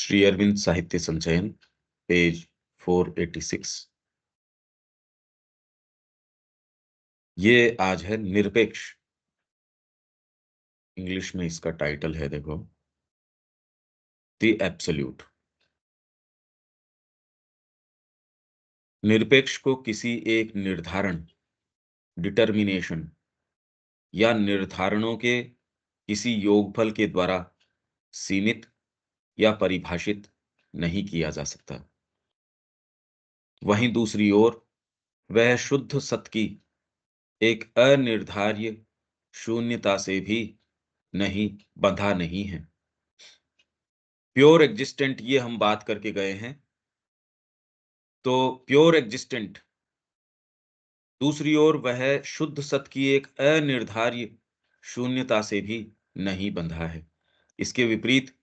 श्री अरविंद साहित्य संचयन, पेज 486। ये आज है निरपेक्ष। इंग्लिश में इसका टाइटल है, देखो, द एब्सोल्यूट। निरपेक्ष को किसी एक निर्धारण, डिटर्मिनेशन या निर्धारणों के किसी योगफल के द्वारा सीमित या परिभाषित नहीं किया जा सकता। वहीं दूसरी ओर वह शुद्ध सत्य की एक अनिर्धार्य शून्यता से भी नहीं बंधा नहीं है। प्योर एग्जिस्टेंट ये हम बात करके गए हैं। तो प्योर एग्जिस्टेंट, दूसरी ओर वह शुद्ध सत्य की एक अनिर्धार्य शून्यता से भी नहीं बंधा है। इसके विपरीत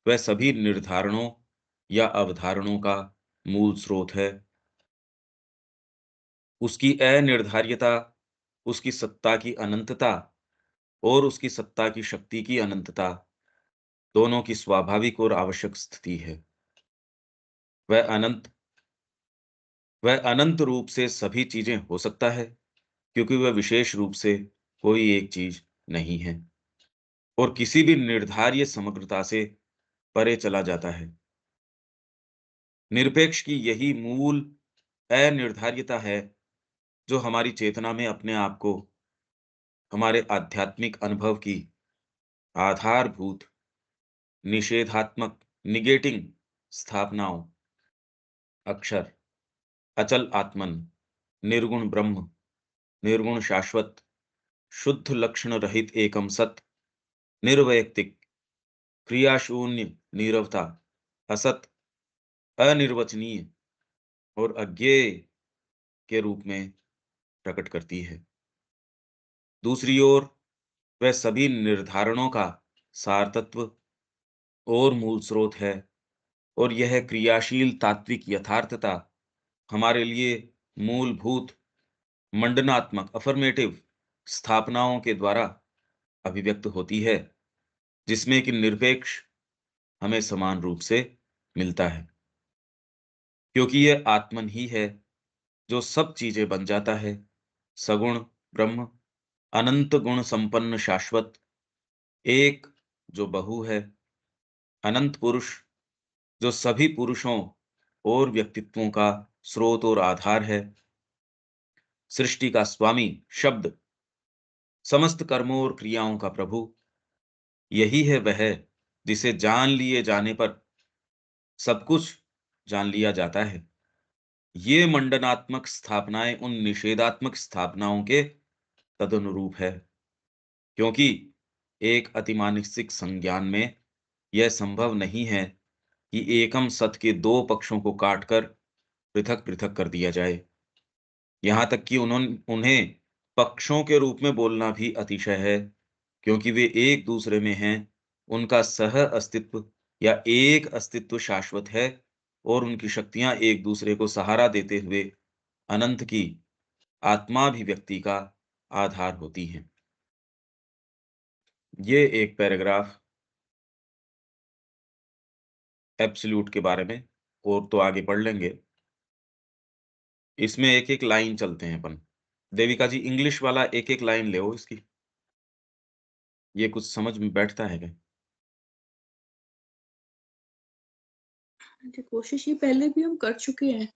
वह सभी निर्धारणों या अवधारणों का मूल स्रोत है। उसकी अनिर्धार्यता, उसकी सत्ता की अनंतता और उसकी सत्ता की शक्ति की अनंतता दोनों की स्वाभाविक और आवश्यक स्थिति है। वह अनंत वह अनंत रूप से सभी चीजें हो सकता है, क्योंकि वह विशेष रूप से कोई एक चीज नहीं है और किसी भी निर्धार्य समग्रता से परे चला जाता है। निरपेक्ष की यही मूल अनिर्धार्यता है जो हमारी चेतना में अपने आप को हमारे आध्यात्मिक अनुभव की आधारभूत निषेधात्मक निगेटिंग स्थापनाओं, अक्षर, अचल आत्मन, निर्गुण ब्रह्म, निर्गुण शाश्वत, शुद्ध लक्षण रहित एकम सत, निर्वैयक्तिक, क्रियाशून्य नीरवता, असत, अनिर्वचनीय और अज्ञेय के रूप में प्रकट करती है। दूसरी ओर वह सभी निर्धारणों का सार तत्व और मूल स्रोत है और यह क्रियाशील तात्विक यथार्थता हमारे लिए मूलभूत मंडनात्मक अफर्मेटिव स्थापनाओं के द्वारा अभिव्यक्त होती है, जिसमें कि निरपेक्ष हमें समान रूप से मिलता है, क्योंकि यह आत्मन ही है जो सब चीजें बन जाता है। सगुण ब्रह्म, अनंत गुण संपन्न शाश्वत, एक जो बहु है, अनंत पुरुष जो सभी पुरुषों और व्यक्तित्वों का स्रोत और आधार है, सृष्टि का स्वामी शब्द, समस्त कर्मों और क्रियाओं का प्रभु, यही है वह जिसे जान लिए जाने पर सब कुछ जान लिया जाता है। ये मंडनात्मक स्थापनाएं उन निषेधात्मक स्थापनाओं के तदनुरूप है, क्योंकि एक अतिमानसिक संज्ञान में यह संभव नहीं है कि एकम सत्य के दो पक्षों को काटकर पृथक पृथक कर दिया जाए। यहाँ तक कि उन्हें पक्षों के रूप में बोलना भी अतिशय है, क्योंकि वे एक दूसरे में हैं। उनका सह अस्तित्व या एक अस्तित्व शाश्वत है और उनकी शक्तियां एक दूसरे को सहारा देते हुए अनंत की आत्माभिव्यक्ति का आधार होती हैं। ये एक पैराग्राफ एब्सोल्यूट के बारे में, और तो आगे पढ़ लेंगे। इसमें एक एक लाइन चलते हैं अपन। देविका जी, इंग्लिश वाला एक एक लाइन ले इसकी। ये कुछ समझ में बैठता है क्या? जी, कोशिश ये पहले भी हम कर चुके हैं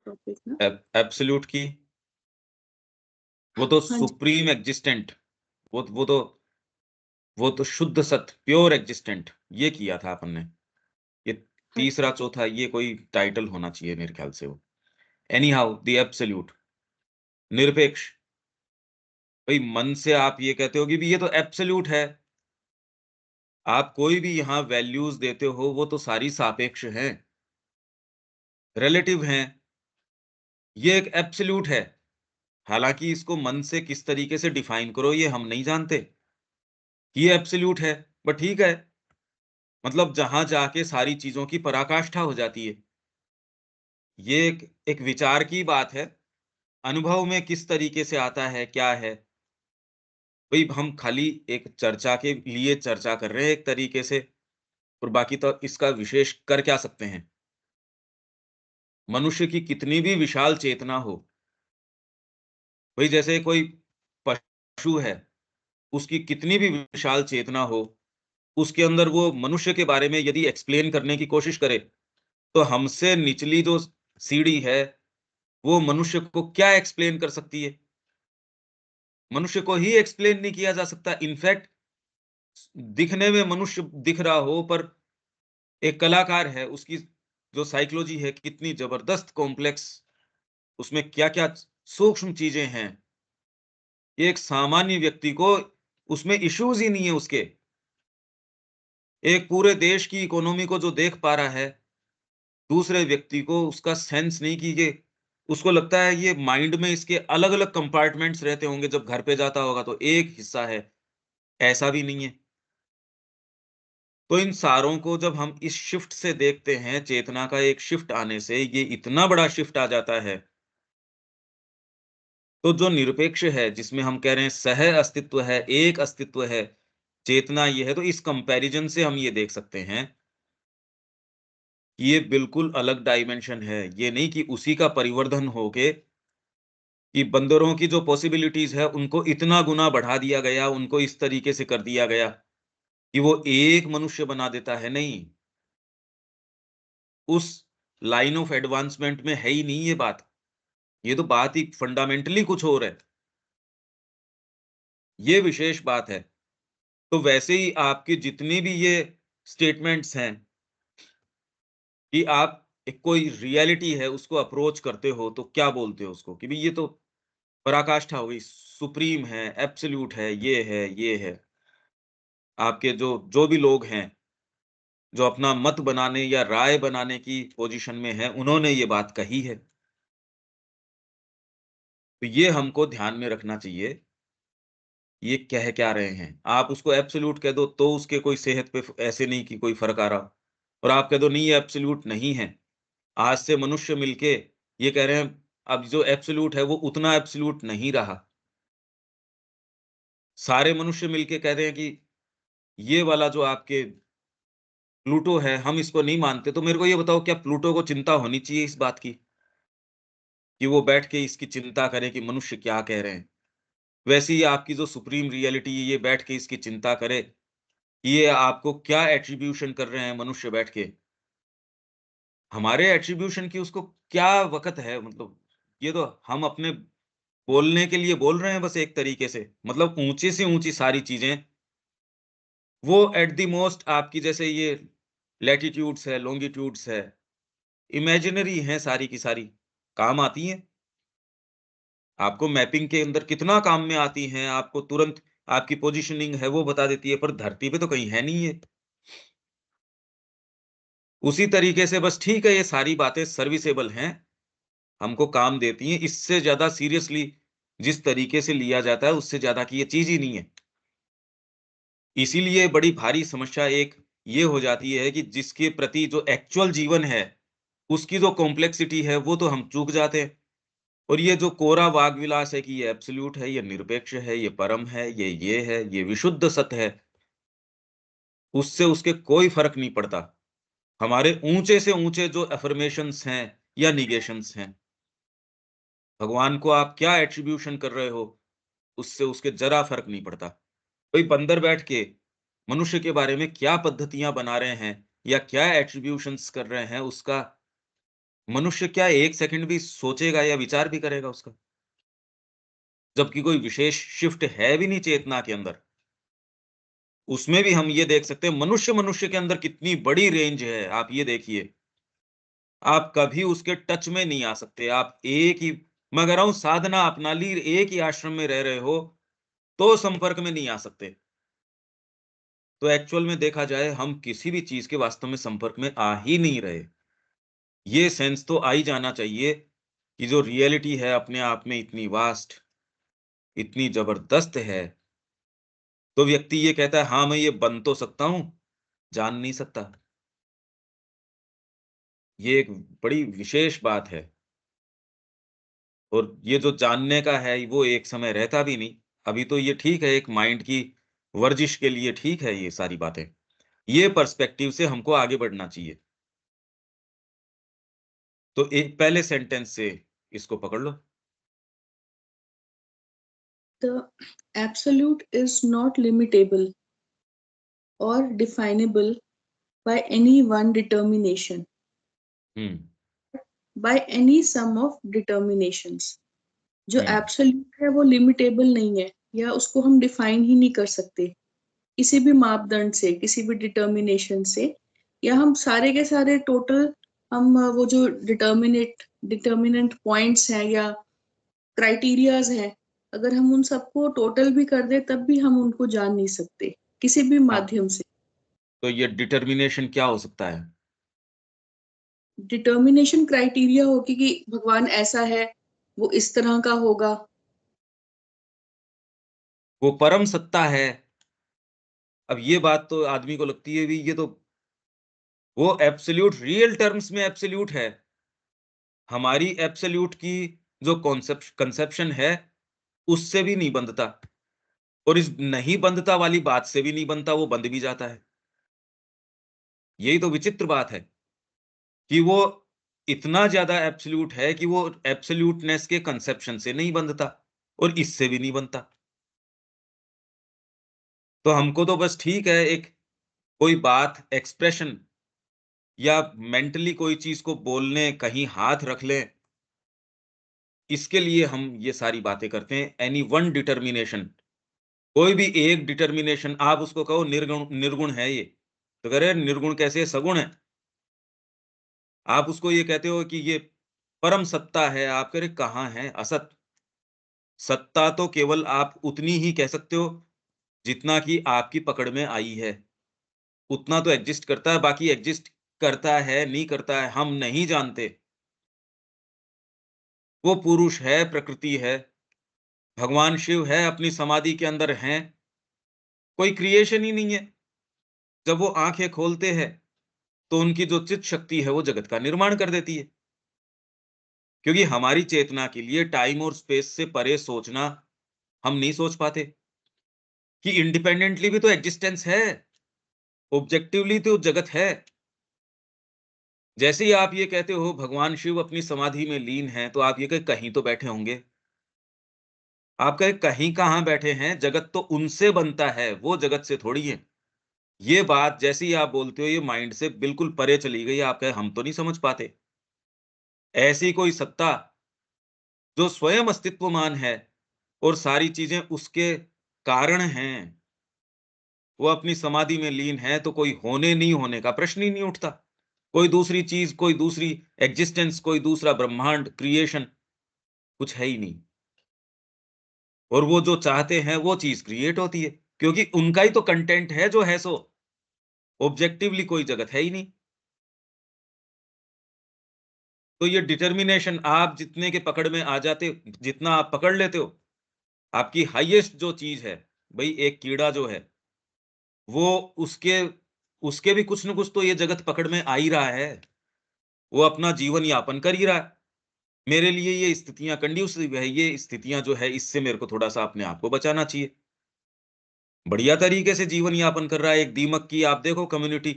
टॉपिक ना। एब्सोल्यूट की वो तो हाँ जी। सुप्रीम एग्जिस्टेंट, वो तो शुद्ध सत्य, प्योर एग्जिस्टेंट, ये किया था अपन ने। ये हाँ तीसरा चौथा ये कोई टाइटल होना चाहिए मेरे ख्याल से। वो एनी हाउ द एब्सोल्यूट, निरपेक्ष। भाई मन से आप ये कहते हो कि भी ये तो एब्सोल्यूट है। आप कोई भी यहाँ वैल्यूज देते हो वो तो सारी सापेक्ष हैं, रिलेटिव हैं। ये एक एब्सोल्यूट है। हालांकि इसको मन से किस तरीके से डिफाइन करो ये हम नहीं जानते कि ये एब्सोल्यूट है, बट ठीक है। मतलब जहां जाके सारी चीजों की पराकाष्ठा हो जाती है। ये एक विचार की बात है। अनुभव में किस तरीके से आता है, क्या है। भाई हम खाली एक चर्चा के लिए चर्चा कर रहे हैं एक तरीके से। और बाकी तो इसका विशेष कर क्या सकते हैं? मनुष्य की कितनी भी विशाल चेतना हो, वही जैसे कोई पशु है, उसकी कितनी भी विशाल चेतना हो, उसके अंदर वो मनुष्य के बारे में यदि एक्सप्लेन करने की कोशिश करे, तो हमसे निचली जो सीढ़ी है, वो मनुष्य को क्या एक्सप्लेन कर सकती है? मनुष्य को ही एक्सप्लेन नहीं किया जा सकता। इनफैक्ट दिखने में मनुष्य दिख रहा हो, पर एक कलाकार है, उसकी जो साइकोलॉजी है कितनी ज़बरदस्त कॉम्प्लेक्स, उसमें क्या-क्या सूक्ष्म चीज़ें हैं। एक सामान्य व्यक्ति को उसमें इश्यूज़ ही नहीं है उसके। एक पूरे देश की इकोनॉमी को जो देख पा रहा है, दूसरे व्यक्ति को उसका सेंस नहीं कि ये उसको लगता है ये माइंड में इसके अलग-अलग कंपार्टमेंट्स रहते होंगे, जब घर पे जाता होगा तो एक हिस्सा है, ऐसा भी नहीं है। तो इन सारों को जब हम इस शिफ्ट से देखते हैं, चेतना का एक शिफ्ट आने से ये इतना बड़ा शिफ्ट आ जाता है, तो जो निरपेक्ष है, जिसमें हम कह रहे हैं सह अस्तित्व है, एक अस्तित्व है, चेतना ये है, तो इस कंपैरिजन से हम ये देख सकते हैं कि ये बिल्कुल अलग डायमेंशन है। ये नहीं कि उसी का परिवर्धन होके कि बंदरों की जो पॉसिबिलिटीज़ है, उनको इतना गुना बढ़ा दिया गया, उनको इस तरीके से कर दिया गया कि वो एक मनुष्य बना देता है, नहीं। उस लाइन ऑफ एडवांसमेंट में है ही नहीं ये बात। ये तो बात ही फंडामेंटली कुछ और है। ये विशेष बात है। तो वैसे ही आपकी जितनी भी ये स्टेटमेंट्स हैं कि आप एक कोई रियलिटी है उसको अप्रोच करते हो तो क्या बोलते हो उसको? कि भई ये तो पराकाष्ठा हो गई, सुप्रीम है, एब्सोल्यूट है, ये है, ये है। आपके जो जो भी लोग हैं, जो अपना मत बनाने या राय बनाने की पोज़ीशन में हैं, उन्होंने ये बात कही है। तो ये हमको ध्यान में रखना चाहिए, ये कह क्या रहे हैं। आप उसको एब्सोल्यूट कह दो तो उसके कोई सेहत पे ऐसे नहीं कि कोई फ़र्क आ रहा हो और आप कह दो नहीं ये एब्सोल्यूट नहीं है। आज से मनुष्य मिलके ये कह रहे हैं अब जो एब्सोल्यूट है वो उतना एब्सोल्यूट नहीं रहा। सारे मनुष्य मिलके कह रहे हैं कि ये वाला जो आपके प्लूटो है, हम इसको नहीं मानते, तो मेरे को ये बताओ क्या प्लूटो को चिंता होनी चाहिए इस बात की, कि वो बैठ के इसकी चिंता करे कि मनुष्य क्या कह रहे हैं? वैसे ही आपकी जो सुप्रीम रियलिटी है, ये बैठ के इसकी चिंता करे, कि ये आपको क्या एट्रिब्यूशन कर रहे हैं मनुष्य बैठ के। हमारे एट्रिब्यूशन की उसको क्या वक़्त है मतलब, ये तो हम अपने बोलने के लिए बोल रहे हैं बस एक तरीके से। मतलब ऊँची से ऊँची सारी चीज़ें, वो एट द मोस्ट आपकी जैसे ये लैटीट्यूड्स है, लोंगिट्यूड्स है, इमेजिनरी हैं सारी की सारी, काम आती हैं। आपको मैपिंग के अंदर कितना काम में आती हैं, आपको तुरंत आपकी पोज़ीशनिंग है वो बता देती है, पर धरती पे तो कहीं है नहीं ये। उसी तरीके से बस ठीक है ये सारी बातें सर्विसेबल हैं, हमको काम देती हैं, इससे ज़्यादा सीरियसली जिस तरीके से लिया जाता है उससे ज़्यादा की ये चीज़ ही नहीं है। इसीलिए बड़ी भारी समस्या एक ये हो जाती है कि जिसके प्रति जो एक्चुअल जीवन है, उसकी जो कॉम्प्लेक्सिटी है वो तो हम चूक जाते हैं। और ये जो कोरा वाग्विलास है कि ये एब्सोल्यूट है, ये निरपेक्ष है, ये परम है, ये है, ये विशुद्ध सत्य है, उससे उसके कोई फ़र्क नहीं पड़ता। हमारे ऊँचे से ऊँचे जो अफ़र्मेशंस हैं या नेगेशंस हैं, भगवान को आप क्या एट्रिब्यूशन कर रहे हो, उससे उसके ज़रा फ़र्क नहीं पड़ता। कोई बंदर बैठ के मनुष्य के बारे में क्या पद्धतियाँ बना रहे हैं या क्या एट्रिब्यूशंस कर रहे हैं, उसका मनुष्य क्या 1 सेकंड भी सोचेगा या विचार भी करेगा उसका? जबकि कोई विशेष शिफ्ट है भी नहीं चेतना के अंदर। उसमें भी हम ये देख सकते हैं मनुष्य के अंदर कितनी बड़ी रेंज है, आप ये देखिए। आप कभी उसके टच में नहीं आ सकते। आप एक ही मैं कह रहा हूँ साधना अपना ली, एक ही आश्रम में रह रहे हो, तो संपर्क में नहीं आ सकते। तो एक्चुअल में देखा जाए हम किसी भी चीज़ के वास्तव में संपर्क में आ ही नहीं रहे। ये सेंस तो आ ही जाना चाहिए कि जो रियलिटी है अपने आप में इतनी वास्ट, इतनी ज़बरदस्त है, तो व्यक्ति ये कहता है हाँ, मैं ये बन तो सकता हूँ, जान नहीं सकता। ये एक बड़ी विशेष बात है और ये जो जानने का है वो एक समय रहता भी नहीं। अभी तो ये ठीक है एक माइंड की वर्जिश के लिए ठीक है ये सारी बातें। ये पर्सपेक्टिव से हमको आगे बढ़ना चाहिए। तो एक पहले सेंटेंस से इसको पकड़ लो। The absolute is not limitable or definable by any one determination, hmm. by any sum of determinations. जो हम्म। एब्सोल्यूट है वो लिमिटेबल नहीं है, या उसको हम डिफाइन ही नहीं कर सकते किसी भी मापदंड से, किसी भी डिटर्मिनेशन से, या हम सारे के सारे टोटल, हम वो जो डिटर्मिनेंट पॉइंट्स हैं या क्राइटेरियाज हैं, अगर हम उन सबको टोटल भी कर दे तब भी हम उनको जान नहीं सकते किसी भी हाँ, माध्यम से। तो ये डिटर्मिनेशन क्या हो सकता है? डिटर्मिनेशन क्राइटेरिया होगी कि भगवान ऐसा है, वो इस तरह का होगा। वो परम सत्ता है। अब ये बात तो आदमी को लगती है भी ये तो वो एब्सोल्यूट रियल टर्म्स में एब्सोल्यूट है। हमारी एब्सोल्यूट की जो कंसेप्शन है उससे भी नहीं बंधता, और इस नहीं बंधता वाली बात से भी नहीं बनता, वो बंध भी जाता है। यही तो विचित्र बात है कि वो इतना ज्यादा एब्सोल्यूट है कि वो एब्सोल्यूटनेस के कंसेप्शन से नहीं बंधता और इससे भी नहीं बनता। तो हमको तो बस ठीक है, एक कोई बात एक्सप्रेशन या मेंटली कोई चीज को बोलने, कहीं हाथ रख लें, इसके लिए हम ये सारी बातें करते हैं। एनी वन डिटर्मिनेशन, कोई भी एक डिटर्मिनेशन, आप उसको कहो निर्गुण निर्गुण है ये, तो कह रहे निर्गुण कैसे, सगुण है। आप उसको ये कहते हो कि ये परम सत्ता है, आप कह रहे कहाँ है असत। सत्ता तो केवल आप उतनी ही कह सकते हो जितना कि आपकी पकड़ में आई है, उतना तो एग्जिस्ट करता है, बाकी एग्जिस्ट करता है नहीं करता है हम नहीं जानते। वो पुरुष है, प्रकृति है, भगवान शिव है, अपनी समाधि के अंदर हैं, कोई क्रिएशन ही नहीं है। जब वो आंखें खोलते हैं तो उनकी जो चित शक्ति है वो जगत का निर्माण कर देती है। क्योंकि हमारी चेतना के लिए टाइम और स्पेस से परे सोचना हम नहीं सोच पाते कि इंडिपेंडेंटली भी तो एग्जिस्टेंस है, ऑब्जेक्टिवली तो जगत है। जैसे ही आप ये कहते हो भगवान शिव अपनी समाधि में लीन हैं, तो आप ये कहे कहीं तो बैठे होंगे। आप कहे कहीं कहाँ बैठे हैं, जगत तो उनसे बनता है, वो जगत से थोड़ी है। ये बात जैसे ही आप बोलते हो ये माइंड से बिल्कुल परे चली गई। आप कहे हम तो नहीं समझ पाते। ऐसी कोई सत्ता जो स्वयं अस्तित्वमान है और सारी चीजें उसके कारण हैं, वो अपनी समाधि में लीन है, तो कोई होने नहीं होने का प्रश्न ही नहीं उठता। कोई दूसरी चीज, कोई दूसरी एग्जिस्टेंस, कोई दूसरा ब्रह्मांड क्रिएशन कुछ है ही नहीं। और वो जो चाहते हैं वो चीज क्रिएट होती है, क्योंकि उनका ही तो कंटेंट है जो है सो। ऑब्जेक्टिवली कोई जगत है ही नहीं। तो ये डिटर्मिनेशन आप जितने के पकड़ में आ जाते, जितना आप पकड़ लेते हो, आपकी हाईएस्ट जो चीज है, भाई एक कीड़ा जो है वो, उसके उसके भी कुछ न कुछ तो ये जगत पकड़ में आ ही रहा है। वो अपना जीवन यापन कर ही रहा है। मेरे लिए ये स्थितियां कंड्यूसिव है, ये स्थितियां जो है इससे मेरे को थोड़ा सा अपने आप को बचाना चाहिए। बढ़िया तरीके से जीवन यापन कर रहा है। एक दीमक की आप देखो कम्युनिटी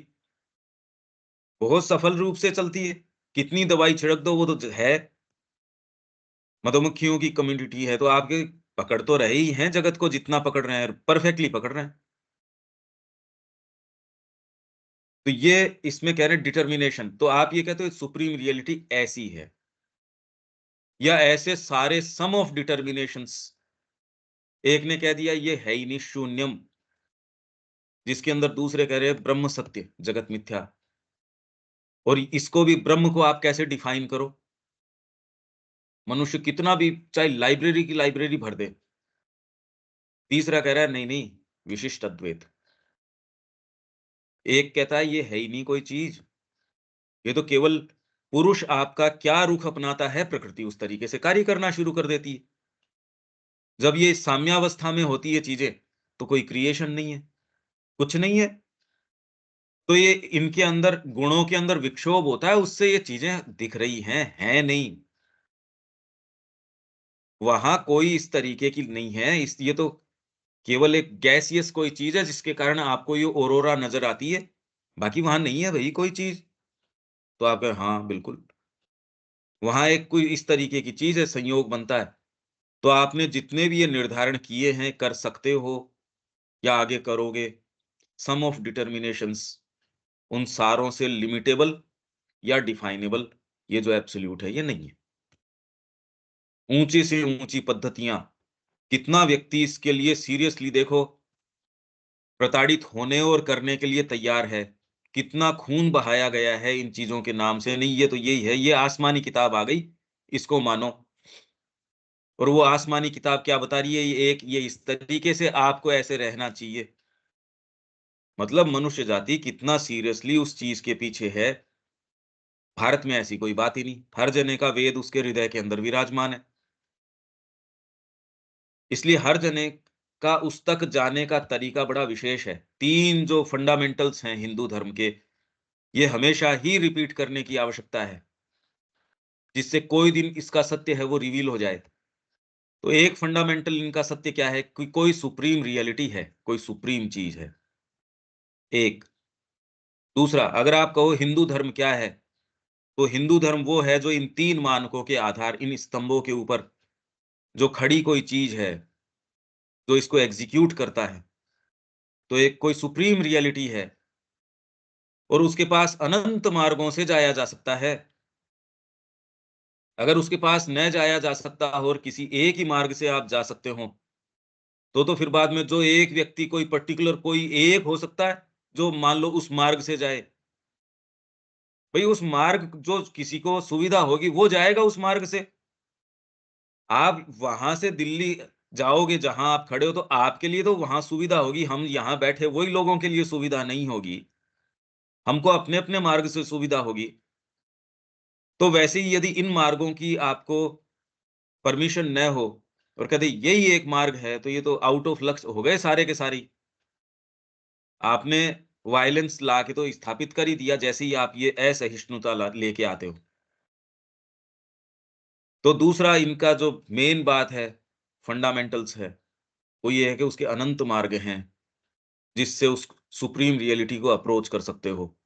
बहुत सफल रूप से चलती है। कितनी दवाई छिड़क दो वो तो है। मधुमक्खियों की कम्युनिटी है, तो आपके पकड़ तो रहे ही हैं जगत को, जितना पकड़ रहे हैं परफेक्टली पकड़ रहे हैं। तो ये इसमें कह रहे हैं डिटर्मिनेशन। तो आप ये कहते हो सुप्रीम रियलिटी ऐसी है, या ऐसे सारे सम ऑफ डिटर्मिनेशंस। एक ने कह दिया ये है ही नहीं, शून्यम, जिसके अंदर दूसरे कह रहे हैं ब्रह्म सत्य, जगत मिथ्या। और इसको भी, ब्रह्म को आप कैसे डिफाइन करो? मनुष्य कितना भी चाहे लाइब्रेरी की लाइब्रेरी भर दे, तीसरा कह रहा है नहीं नहीं, विशिष्ट अद्वैत। एक कहता है ये है ही नहीं कोई चीज, ये तो केवल पुरुष आपका क्या रुख अपनाता है, प्रकृति उस तरीके से कार्य करना शुरू कर देती है। जब ये साम्यावस्था में होती है चीजें, तो कोई क्रिएशन नहीं है, कुछ नहीं है। तो ये इनके अंदर, गुणों के अंदर विक्षोभ होता है, उससे ये चीजें दिख रही हैं नहीं। वहां कोई इस तरीके की नहीं है। इस ये तो केवल एक गैसियस कोई चीज है जिसके कारण आपको ये ऑरोरा नजर आती है। बाकी वहां नहीं है भाई कोई चीज, तो आप कहें हाँ बिल्कुल, वहां एक कोई इस तरीके की चीज है, संयोग बनता है। तो आपने जितने भी ये निर्धारण किए हैं, कर सकते हो या आगे करोगे, सम ऑफ डिटर्मिनेशंस, उन सारों से लिमिटेबल या डिफाइनेबल ये जो एब्सोल्यूट है, ये नहीं है। ऊंची से ऊंची पद्धतियां, कितना व्यक्ति इसके लिए सीरियसली देखो प्रताड़ित होने और करने के लिए तैयार है, कितना खून बहाया गया है इन चीजों के नाम से, नहीं ये तो यही है, ये आसमानी किताब आ गई, इसको मानो। और वो आसमानी किताब क्या बता रही है, ये इस तरीके से आपको ऐसे रहना चाहिए। मतलब मनुष्य जाति कितना सीरियसली उस चीज के पीछे है। भारत में ऐसी कोई बात ही नहीं, हर जने का वेद उसके हृदय के अंदर विराजमान है। इसलिए हर जने का उस तक जाने का तरीका बड़ा विशेष है। 3 जो फंडामेंटल्स हैं हिंदू धर्म के, ये हमेशा ही रिपीट करने की आवश्यकता है, जिससे कोई दिन इसका सत्य है वो रिवील हो जाए। तो एक फंडामेंटल इनका सत्य क्या है कि कोई सुप्रीम रियलिटी है, कोई सुप्रीम चीज है, एक। दूसरा, अगर आप कहो हिंदू धर्म क्या है, तो हिंदू धर्म वो है जो इन 3 मानकों के आधार, इन स्तंभों के ऊपर जो खड़ी कोई चीज है, जो इसको एग्जीक्यूट करता है। तो एक कोई सुप्रीम रियलिटी है और उसके पास अनंत मार्गों से जाया जा सकता है। अगर उसके पास न जाया जा सकता हो और किसी एक ही मार्ग से आप जा सकते हो, तो फिर बाद में जो एक व्यक्ति कोई पर्टिकुलर कोई एक हो सकता है, जो मान लो उस मार्ग से जाए। भई उस मार्ग जो किसी को सुविधा होगी, वो जाएगा उस मार्ग से। आप वहां से दिल्ली जाओगे जहां आप खड़े हो, तो आपके लिए तो वहां सुविधा होगी, हम यहाँ बैठे वही लोगों के लिए सुविधा नहीं होगी। हमको अपने-अपने मार्ग से सुविधा होगी। तो वैसे ही यदि इन मार्गों की आपको परमिशन न हो और कहते यही एक मार्ग है, तो ये तो आउट ऑफ लक्स हो गए सारे के सारे ही। आपने वायलेंस ला के तो स्थापित कर ही दिया, जैसे ही आप ये असहिष्णुता लेके आते हो। तो दूसरा इनका जो मेन बात है, फंडामेंटल्स है, वो ये है कि उसके अनंत मार्ग हैं, जिससे उस सुप्रीम रियलिटी को अप्रोच कर सकते हो।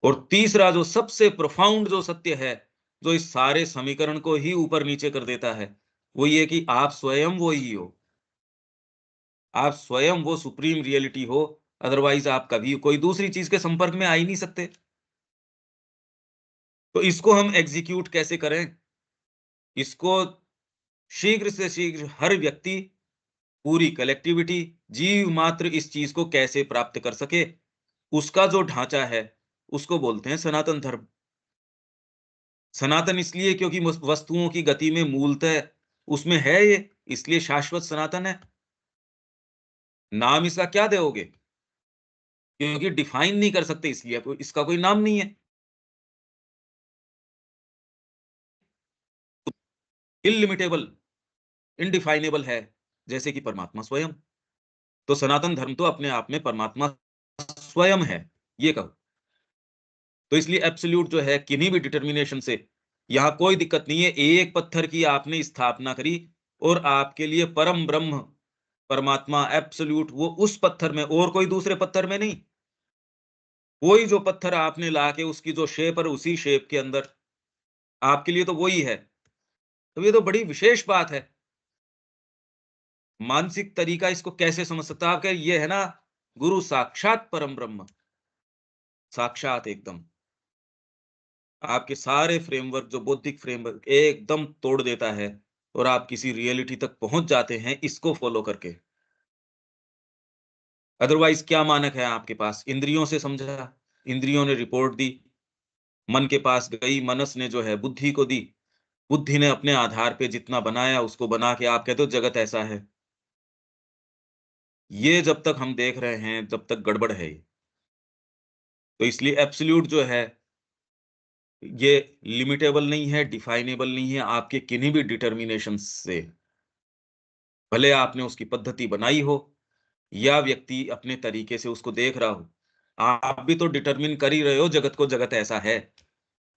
और तीसरा जो सबसे प्रोफाउंड जो सत्य है, जो इस सारे समीकरण को ही ऊपर-नीचे कर देता है, वो ये कि आप स्वयं वो ही हो। आप स्वयं वो सुप्रीम रियलिटी हो, अदरवाइज़ आप कभी कोई दूसरी चीज़ के संपर्क में आ ही नहीं सकते। तो इसको हम एग्ज़ीक्यूट कैसे करें? इसको शीघ्र से शीघ्र हर व्यक्ति, पूरी कलेक्टिविटी, जीव मात्र इस चीज़ को कैसे प्राप्त कर सके, उसका जो ढाँचा है, उसको बोलते हैं सनातन धर्म। सनातन इसलिए क्योंकि वस्तुओं की गति में मूलतः उसमें है ये, इसलिए शाश्वत सनातन है। नाम इसका क्या दोगे? क्योंकि डिफाइन नहीं कर सकते, इसलिए कोई इसका कोई नाम नहीं है। इलिमिटेबल, इनडिफाइनेबल है, जैसे कि परमात्मा स्वयं। तो सनातन धर्म तो अपने आप में परमात्मा स्वयं है, ये कहो। तो इसलिए एब्सोल्यूट जो है किन्हीं भी डिटर्मिनेशन से यहाँ कोई दिक्कत नहीं है। एक पत्थर की आपने स्थापना करी और आपके लिए परम ब्रह्म, परमात्मा एब्सोल्यूट वो उस पत्थर में और कोई दूसरे पत्थर में नहीं। वही जो पत्थर आपने लाके उसकी जो शेप है उसी शेप के अंदर आपके लिए तो वही है। तो ये तो बड़ी विशेष बात है। मानसिक तरीका इसको कैसे समझ सकता है? आप कहें ये है ना गुरु साक्षात परम ब्रह्म, साक्षात एकदम। आपके सारे फ्रेमवर्क जो बौद्धिक फ्रेमवर्क एकदम तोड़ देता है और आप किसी रियलिटी तक पहुँच जाते हैं इसको फ़ॉलो करके। अदरवाइज़ क्या मानक है आपके पास? इंद्रियों से समझा, इंद्रियों ने रिपोर्ट दी, मन के पास गई, मनस ने जो है बुद्धि को दी, बुद्धि ने अपने आधार पे जितना बनाया उसको बना के आप कहते हो जगत ऐसा है। ये जब तक हम देख रहे हैं, तब तक गड़बड़ है ये। तो इसलिए एब्सोल्यूट जो है, ये लिमिटेबल नहीं है, डिफाइनेबल नहीं है आपके किन्हीं भी डिटर्मिनेशंस से। भले आपने उसकी पद्धति बनाई हो या व्यक्ति अपने तरीके से उसको देख रहा हो। आप भी तो डिटरमिन कर ही रहे हो जगत को, जगत ऐसा है,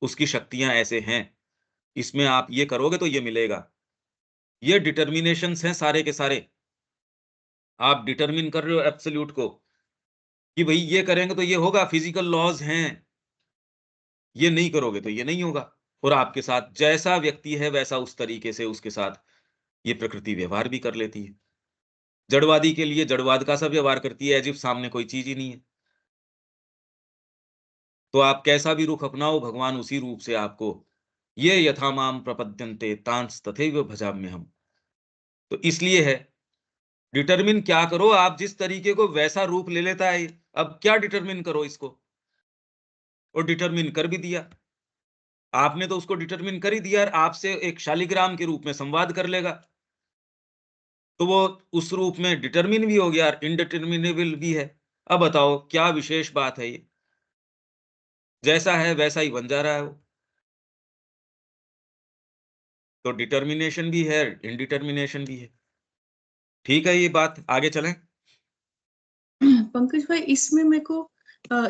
उसकी शक्तियाँ ऐसे हैं, इसमें आप ये करोगे तो ये मिलेगा। ये डिटर्मिनेशंस हैं सारे के सारे। आप डिटरमिन कर रहे हो एब्सोल्यूट को कि भाई ये करेंगे तो ये होगा, फिजिकल लॉज हैं, ये नहीं करोगे तो ये नहीं होगा। और आपके साथ जैसा व्यक्ति है वैसा उस तरीके से उसके साथ ये प्रकृति व्यवहार भी कर लेती है। जड़वादी के लिए जड़वाद का सा व्यवहार करती है, एज़ इफ सामने कोई चीज़ ही नहीं है। तो आप कैसा भी रुख अपनाओ, भगवान उसी रूप से आपको, ये यथा माम प्रपद्यन्ते तांस तथैव भजाम्यहम्। तो इसलिए है, डिटरमिन क्या करो, आप जिस तरीके को वैसा रूप ले लेता है। अब क्या डिटरमिन करो इसको, और डिटरमिन कर भी दिया। आपने तो उसको डिटरमिन कर ही दिया, और आपसे एक शालिग्राम के रूप में संवाद कर लेगा। तो वो उस रूप में डिटरमिन भी हो गया और इंडिटरमिनेबल भी है। अब बताओ क्या विशेष बात है ये? जैसा है वैसा ही बन जा रहा है वो। तो डिटर्मिनेशन भी है, इंडिटर्मिनेशन भी है। ठीक है ये बात, आगे चलें? पंकज भाई, इसमें मेरे को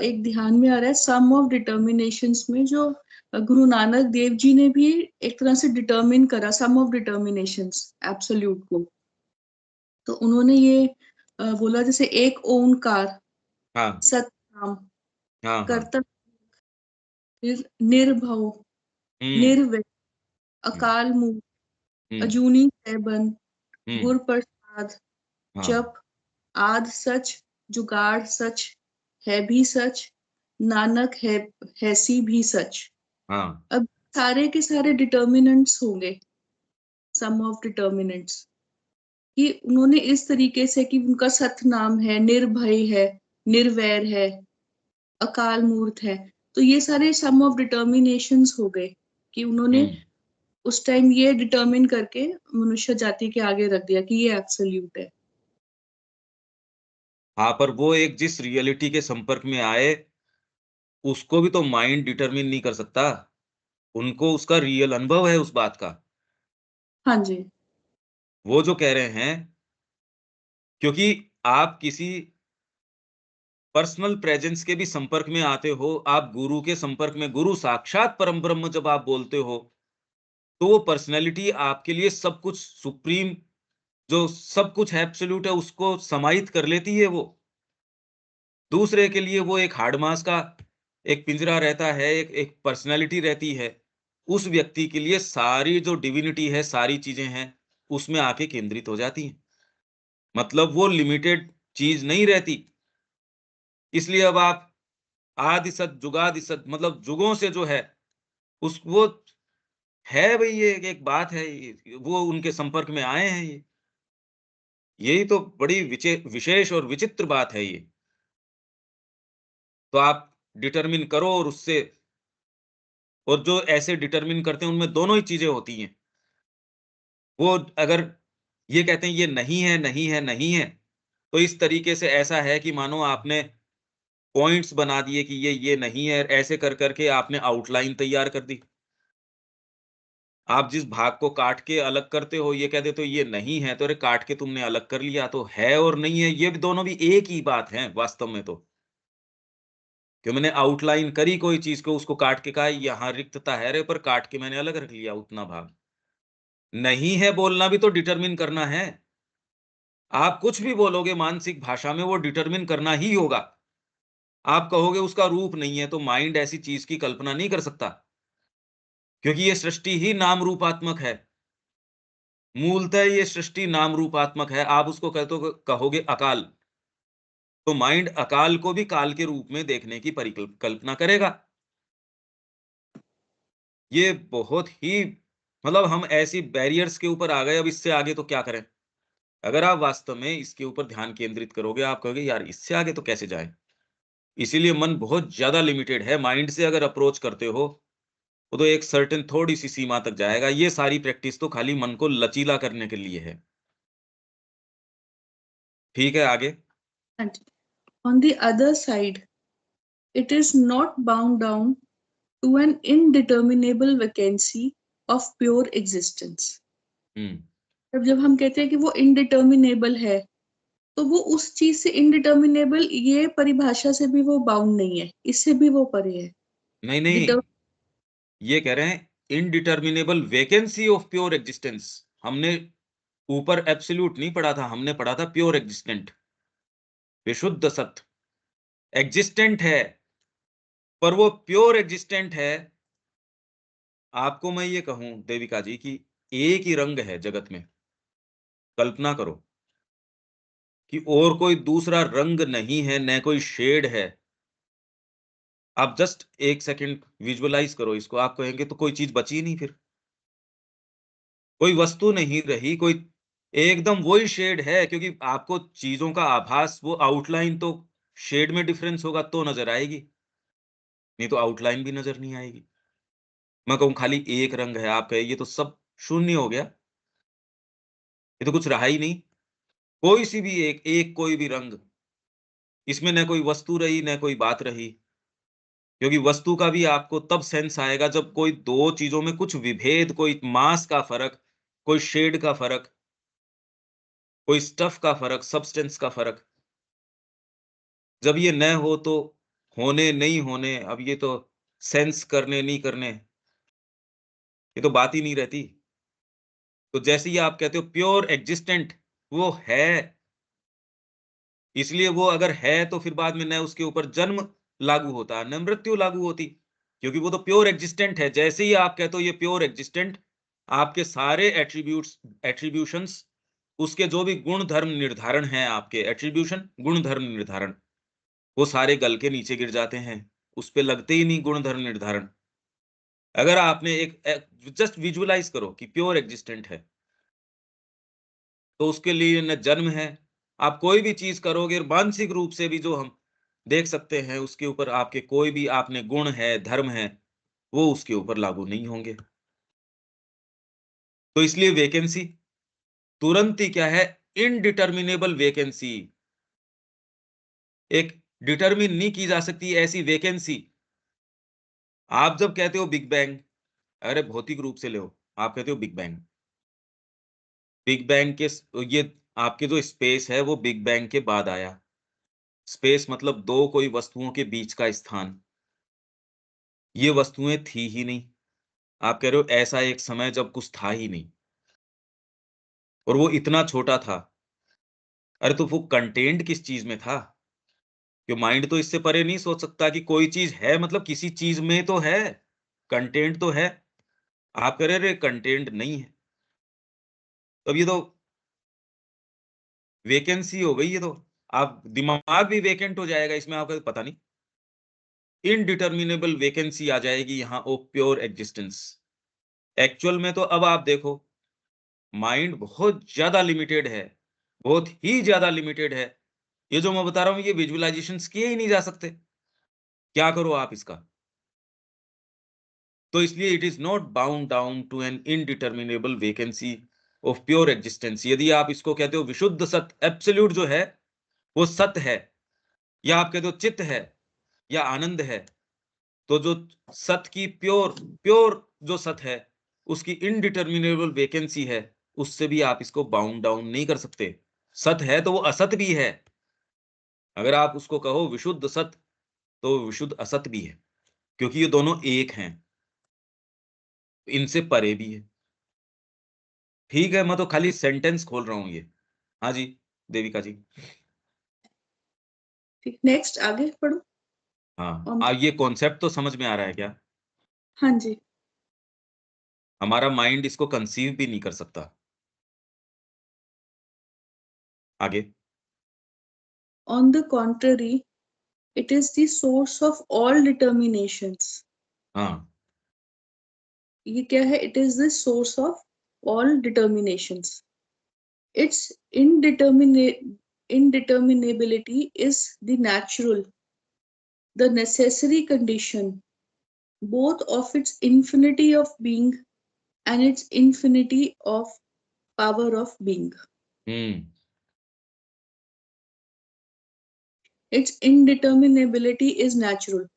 एक ध्यान में आ रहा है, सम ऑफ डिटर्मिनेशंस में जो गुरु नानक देव जी ने भी एक तरह से डिटर्मिन करा सम ऑफ डिटर्मिनेशंस एब्सोल्यूट को। तो उन्होंने ये बोला जैसे एक ओंकार, हाँ, सतनाम, हाँ, हाँ। कर्ता, फिर निर्भव, हुँ, निर्वैर, हुँ, अकाल मूर्त, हुँ, अजूनी सैबन, हुँ, गुर प्रसाद, हाँ, जप, आद सच, जुगाड़ सच, है भी सच, नानक है सी भी सच। हाँ, अब सारे के सारे डिटर्मिनेंट्स होंगे, सम ऑफ डिटर्मिनेंट्स, कि उन्होंने इस तरीके से कि उनका सतनाम है, निर्भय है, निर्वैर है, अकाल मूर्त है। तो ये सारे सम ऑफ डिटर्मिनेशंस हो गए कि हुँ। उन्होंने उस टाइम ये डिटर्मिन करके मनुष्य जाति के आगे रख दिया कि ये एब्सोल्यूट है। हाँ, पर वो एक जिस रियलिटी के संपर्क में आए, उसको भी तो माइंड डिटरमिन नहीं कर सकता। उनको उसका रियल अनुभव है उस बात का। हाँ जी। वो जो कह रहे हैं, क्योंकि आप किसी पर्सनल प्रेजेंस के भी संपर्क में आते हो, आप गुरु के संपर्क में, गुरु साक्षात परम ब्रह्म जब आप बोलते हो, तो वो पर्सनैलिटी आपके लिए सब कुछ सुप्रीम, जो सब कुछ एब्सोल्यूट है, उसको समाहित कर लेती है वो। दूसरे के लिए वो एक हार्ड मास का एक पिंजरा रहता है, एक एक पर्सनैलिटी रहती है। उस व्यक्ति के लिए सारी जो डिविनिटी है, सारी चीज़ें हैं, उसमें आके केंद्रित हो जाती हैं। मतलब वो लिमिटेड चीज़ नहीं रहती। इसलिए अब आप आदि सत, जुगादि सत, मतलब जुगों से जो है, उस वो है भई, ये एक बात है, ये वो उनके संपर्क में आए हैं ये। यही तो बड़ी विशेष और विचित्र बात है ये। तो आप डिटरमिन करो और उससे, और जो ऐसे डिटरमिन करते हैं उनमें दोनों ही चीज़ें होती हैं। वो अगर ये कहते हैं ये नहीं है, नहीं है, नहीं है, तो इस तरीके से ऐसा है कि मानो आपने पॉइंट्स बना दिए कि ये नहीं है, ऐसे कर कर के आपने आउटलाइन तैयार कर दी। आप जिस भाग को काट के अलग करते हो, ये कह देते हो ये नहीं है, तो अरे काट के तुमने अलग कर लिया, तो है और नहीं है, ये भी दोनों भी एक ही बात है वास्तव में तो। कि मैंने आउटलाइन करी कोई चीज़ को, उसको काट के कहा यहाँ रिक्तता है रे, पर काट के मैंने अलग रख लिया उतना भाग। नहीं है बोलना भी तो डिटरमिन करना है। आप कुछ भी बोलोगे मानसिक भाषा में, वो डिटरमिन करना ही होगा। आप कहोगे उसका रूप नहीं है, तो माइंड ऐसी चीज़ की कल्पना नहीं कर सकता, क्योंकि ये सृष्टि ही नाम रूपात्मक है। मूलतः ये सृष्टि नाम रूपात्मक है। आप उसको कहोगे अकाल, तो माइंड अकाल को भी काल के रूप में देखने की कल्पना करेगा। ये बहुत ही, मतलब हम ऐसी बैरियर्स के ऊपर आ गए, अब इससे आगे तो क्या करें? अगर आप वास्तव में इसके ऊपर ध्यान केंद्रित करोगे, आप कहोगे यार इससे आगे तो कैसे जाएँ? इसीलिए मन बहुत ज़्यादा लिमिटेड है। माइंड से अगर अप्रोच करते हो, वो तो एक सर्टेन थोड़ी-सी सीमा तक जाएगा। ये सारी प्रैक्टिस तो खाली मन को लचीला करने के लिए है। ठीक है, आगे? हाँ जी। On the other side, it is not bound down to an indeterminable vacancy of pure existence. हुँ। तब जब हम कहते हैं कि वो इनडिटर्मिनेबल है, तो वो उस चीज से इनडिटर्मिनेबल, ये परिभाषा से भी वो बाउंड नहीं है, इससे भी वो परे है। नहीं, नहीं, डिटर ये कह रहे हैं indeterminable vacancy of pure existence. हमने ऊपर एब्सोल्यूट नहीं पढ़ा था, हमने पढ़ा था प्योर एक्जिस्टेंट, विशुद्ध सत्य। एग्जिस्टेंट है, पर वो प्योर एग्जिस्टेंट है। आपको मैं ये कहूं देविका जी कि एक ही रंग है जगत में। कल्पना करो कि और कोई दूसरा रंग नहीं है, न कोई शेड है। आप जस्ट एक सेकंड विजुअलाइज करो इसको, आप कहेंगे तो कोई चीज बची नहीं, फिर कोई वस्तु नहीं रही, कोई एकदम वही शेड है, क्योंकि आपको चीजों का आभास, वो आउटलाइन तो शेड में डिफरेंस होगा तो नजर आएगी, नहीं तो आउटलाइन भी नजर नहीं आएगी। मैं कहूँ खाली एक रंग है, आप कहे ये तो सब शून्य हो गया, ये तो कुछ रहा ही नहीं। कोई सी भी एक कोई भी रंग, इसमें न कोई वस्तु रही न कोई बात रही। क्योंकि वस्तु का भी आपको तब सेंस आएगा जब कोई दो चीजों में कुछ विभेद, कोई मास का फर्क, कोई शेड का फर्क, कोई स्टफ का फर्क, सब्सटेंस का फर्क। जब ये न हो तो होने नहीं होने, अब ये तो सेंस करने नहीं करने, ये तो बात ही नहीं रहती। तो जैसे ही आप कहते हो प्योर एग्जिस्टेंट, वो है, इसलिए वो अगर है तो फिर बाद में न उसके ऊपर जन्म लागू होता, न मृत्यु लागू होती, क्योंकि वो तो प्योर एग्जिस्टेंट है। जैसे ही आप कहते हो ये प्योर एग्जिस्टेंट, आपके सारे एट्रीब्यूशंस, उसके जो भी गुण धर्म निर्धारण हैं, आपके एट्रीब्यूशन गुण धर्म निर्धारण, वो सारे गल के नीचे गिर जाते हैं। उस पे लगते ही नहीं गुण धर्म निर्धारण। अगर आपने जस्ट विजुअलाइज करो कि प्योर एग्जिस्टेंट है, तो उसके लिए न जन्म है। आप कोई भी चीज करोगे मानसिक रूप से भी, जो हम देख सकते हैं, उसके ऊपर आपके कोई भी आपने गुण है, धर्म है, वो उसके ऊपर लागू नहीं होंगे। तो इसलिए वैकेंसी तुरंत ही क्या है, इनडिटर्मिनेबल वैकेंसी, एक डिटरमिन नहीं की जा सकती ऐसी वैकेंसी। आप जब कहते हो बिग बैंग, अरे भौतिक रूप से ले, आप कहते हो बिग बैंग, बिग बैंग के ये आपके जो स्पेस है वो बिग बैंग के बाद आया। स्पेस मतलब दो कोई वस्तुओं के बीच का स्थान। ये वस्तुएं थी ही नहीं। आप कह रहे हो ऐसा एक समय जब कुछ था ही नहीं, और वो इतना छोटा था। अरे तो वो कंटेंट किस चीज में था? कि माइंड तो इससे परे नहीं सोच सकता कि कोई चीज है मतलब किसी चीज में तो है, कंटेंट तो है। आप कह रहे रे कंटेंट नहीं है, तब ये तो वेकेंसी हो गई। ये तो आप दिमाग भी वेकेंट हो जाएगा इसमें, आपको पता नहीं, इनडिटर्मिनेबल वैकेंसी आ जाएगी यहाँ ओ प्योर एग्जिस्टेंस। एक्चुअल में तो अब आप देखो, माइंड बहुत ज्यादा लिमिटेड है, बहुत ही ज्यादा लिमिटेड है। ये जो मैं बता रहा हूँ ये विजुअलाइजेशंस किए ही नहीं जा सकते, क्या करो आप इसका। तो इसलिए it is not bound down to an indeterminable vacancy of pure existence. यदि आप इसको कहते हो विशुद्ध सत्य, एब्सोल्यूट जो है वो सत्य है, या आप कहते हो चित्त है या आनंद है, तो जो सत्य की प्योर प्योर जो सत्य है, उसकी इनडिटर्मिनेबल वैकेंसी है, उससे भी आप इसको बाउंड डाउन नहीं कर सकते। सत्य है तो वो असत्य भी है। अगर आप उसको कहो विशुद्ध सत्य, तो विशुद्ध असत्य भी है, क्योंकि ये दोनों एक हैं, इनसे परे भी है। ठीक है, मैं तो खाली सेंटेंस खोल रहा हूं ये। हाँ जी, देविका जी। ठीक, नेक्स्ट आगे पढ़ो। हाँ, On the- ये कॉन्सेप्ट तो समझ में आ रहा है क्या? हाँ जी। हमारा माइंड इसको कंसीव भी नहीं कर सकता। आगे। On the contrary, it is the source of all determinations. हाँ। ये क्या है? It is the source of all determinations. Its indeterminability is the natural, the necessary condition, both of its infinity of being and its infinity of power of being. Hmm. Its indeterminability is natural.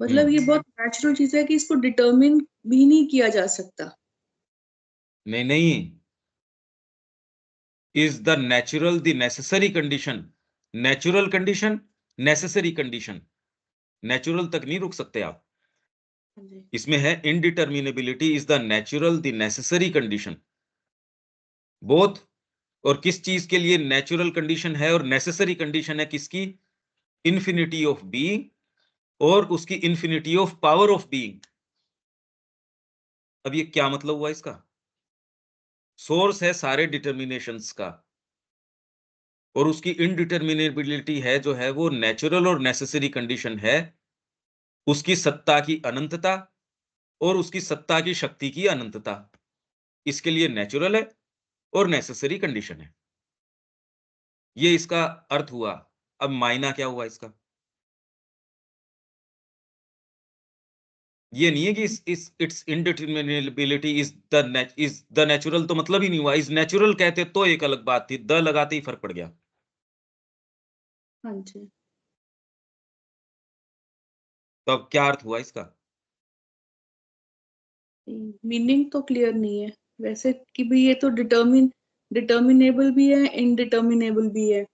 मतलब ये बहुत natural चीज है कि इसको determine भी नहीं किया जा सकता। नहीं नहीं, is the natural the necessary condition. Natural condition, necessary condition, natural तक नहीं रुक सकते आप। हाँ जी। इसमें है indeterminability is the natural the necessary condition. Both, और किस चीज के लिए नेचुरल कंडीशन है और नेसेसरी कंडीशन है किसकी? इन्फिनिटी ऑफ बीइंग और उसकी infinity of power of being. अब ये क्या मतलब हुआ इसका? सोर्स है सारे डिटर्मिनेशंस का और उसकी इनडिटर्मिनेबिलिटी है जो है वो नेचुरल और नेसेसरी कंडीशन है उसकी सत्ता की अनंतता और उसकी सत्ता की शक्ति की अनंतता। इसके लिए नेचुरल है और नेसेसरी कंडीशन है। ये इसका अर्थ हुआ। अब मायना क्या हुआ इसका? ये नहीं है कि इस इट्स इनडिटर्मिनेबिलिटी इज द नेचुरल, तो मतलब ही नहीं हुआ। इज नेचुरल कहते तो एक अलग बात थी, द लगाते ही फर्क पड़ गया। हाँ जी। तो अब क्या अर्थ हुआ इसका? मीनिंग तो क्लियर नहीं है वैसे कि भाई ये तो डिटर्मिनेबल भी है, इनडिटर्मिनेबल भी है।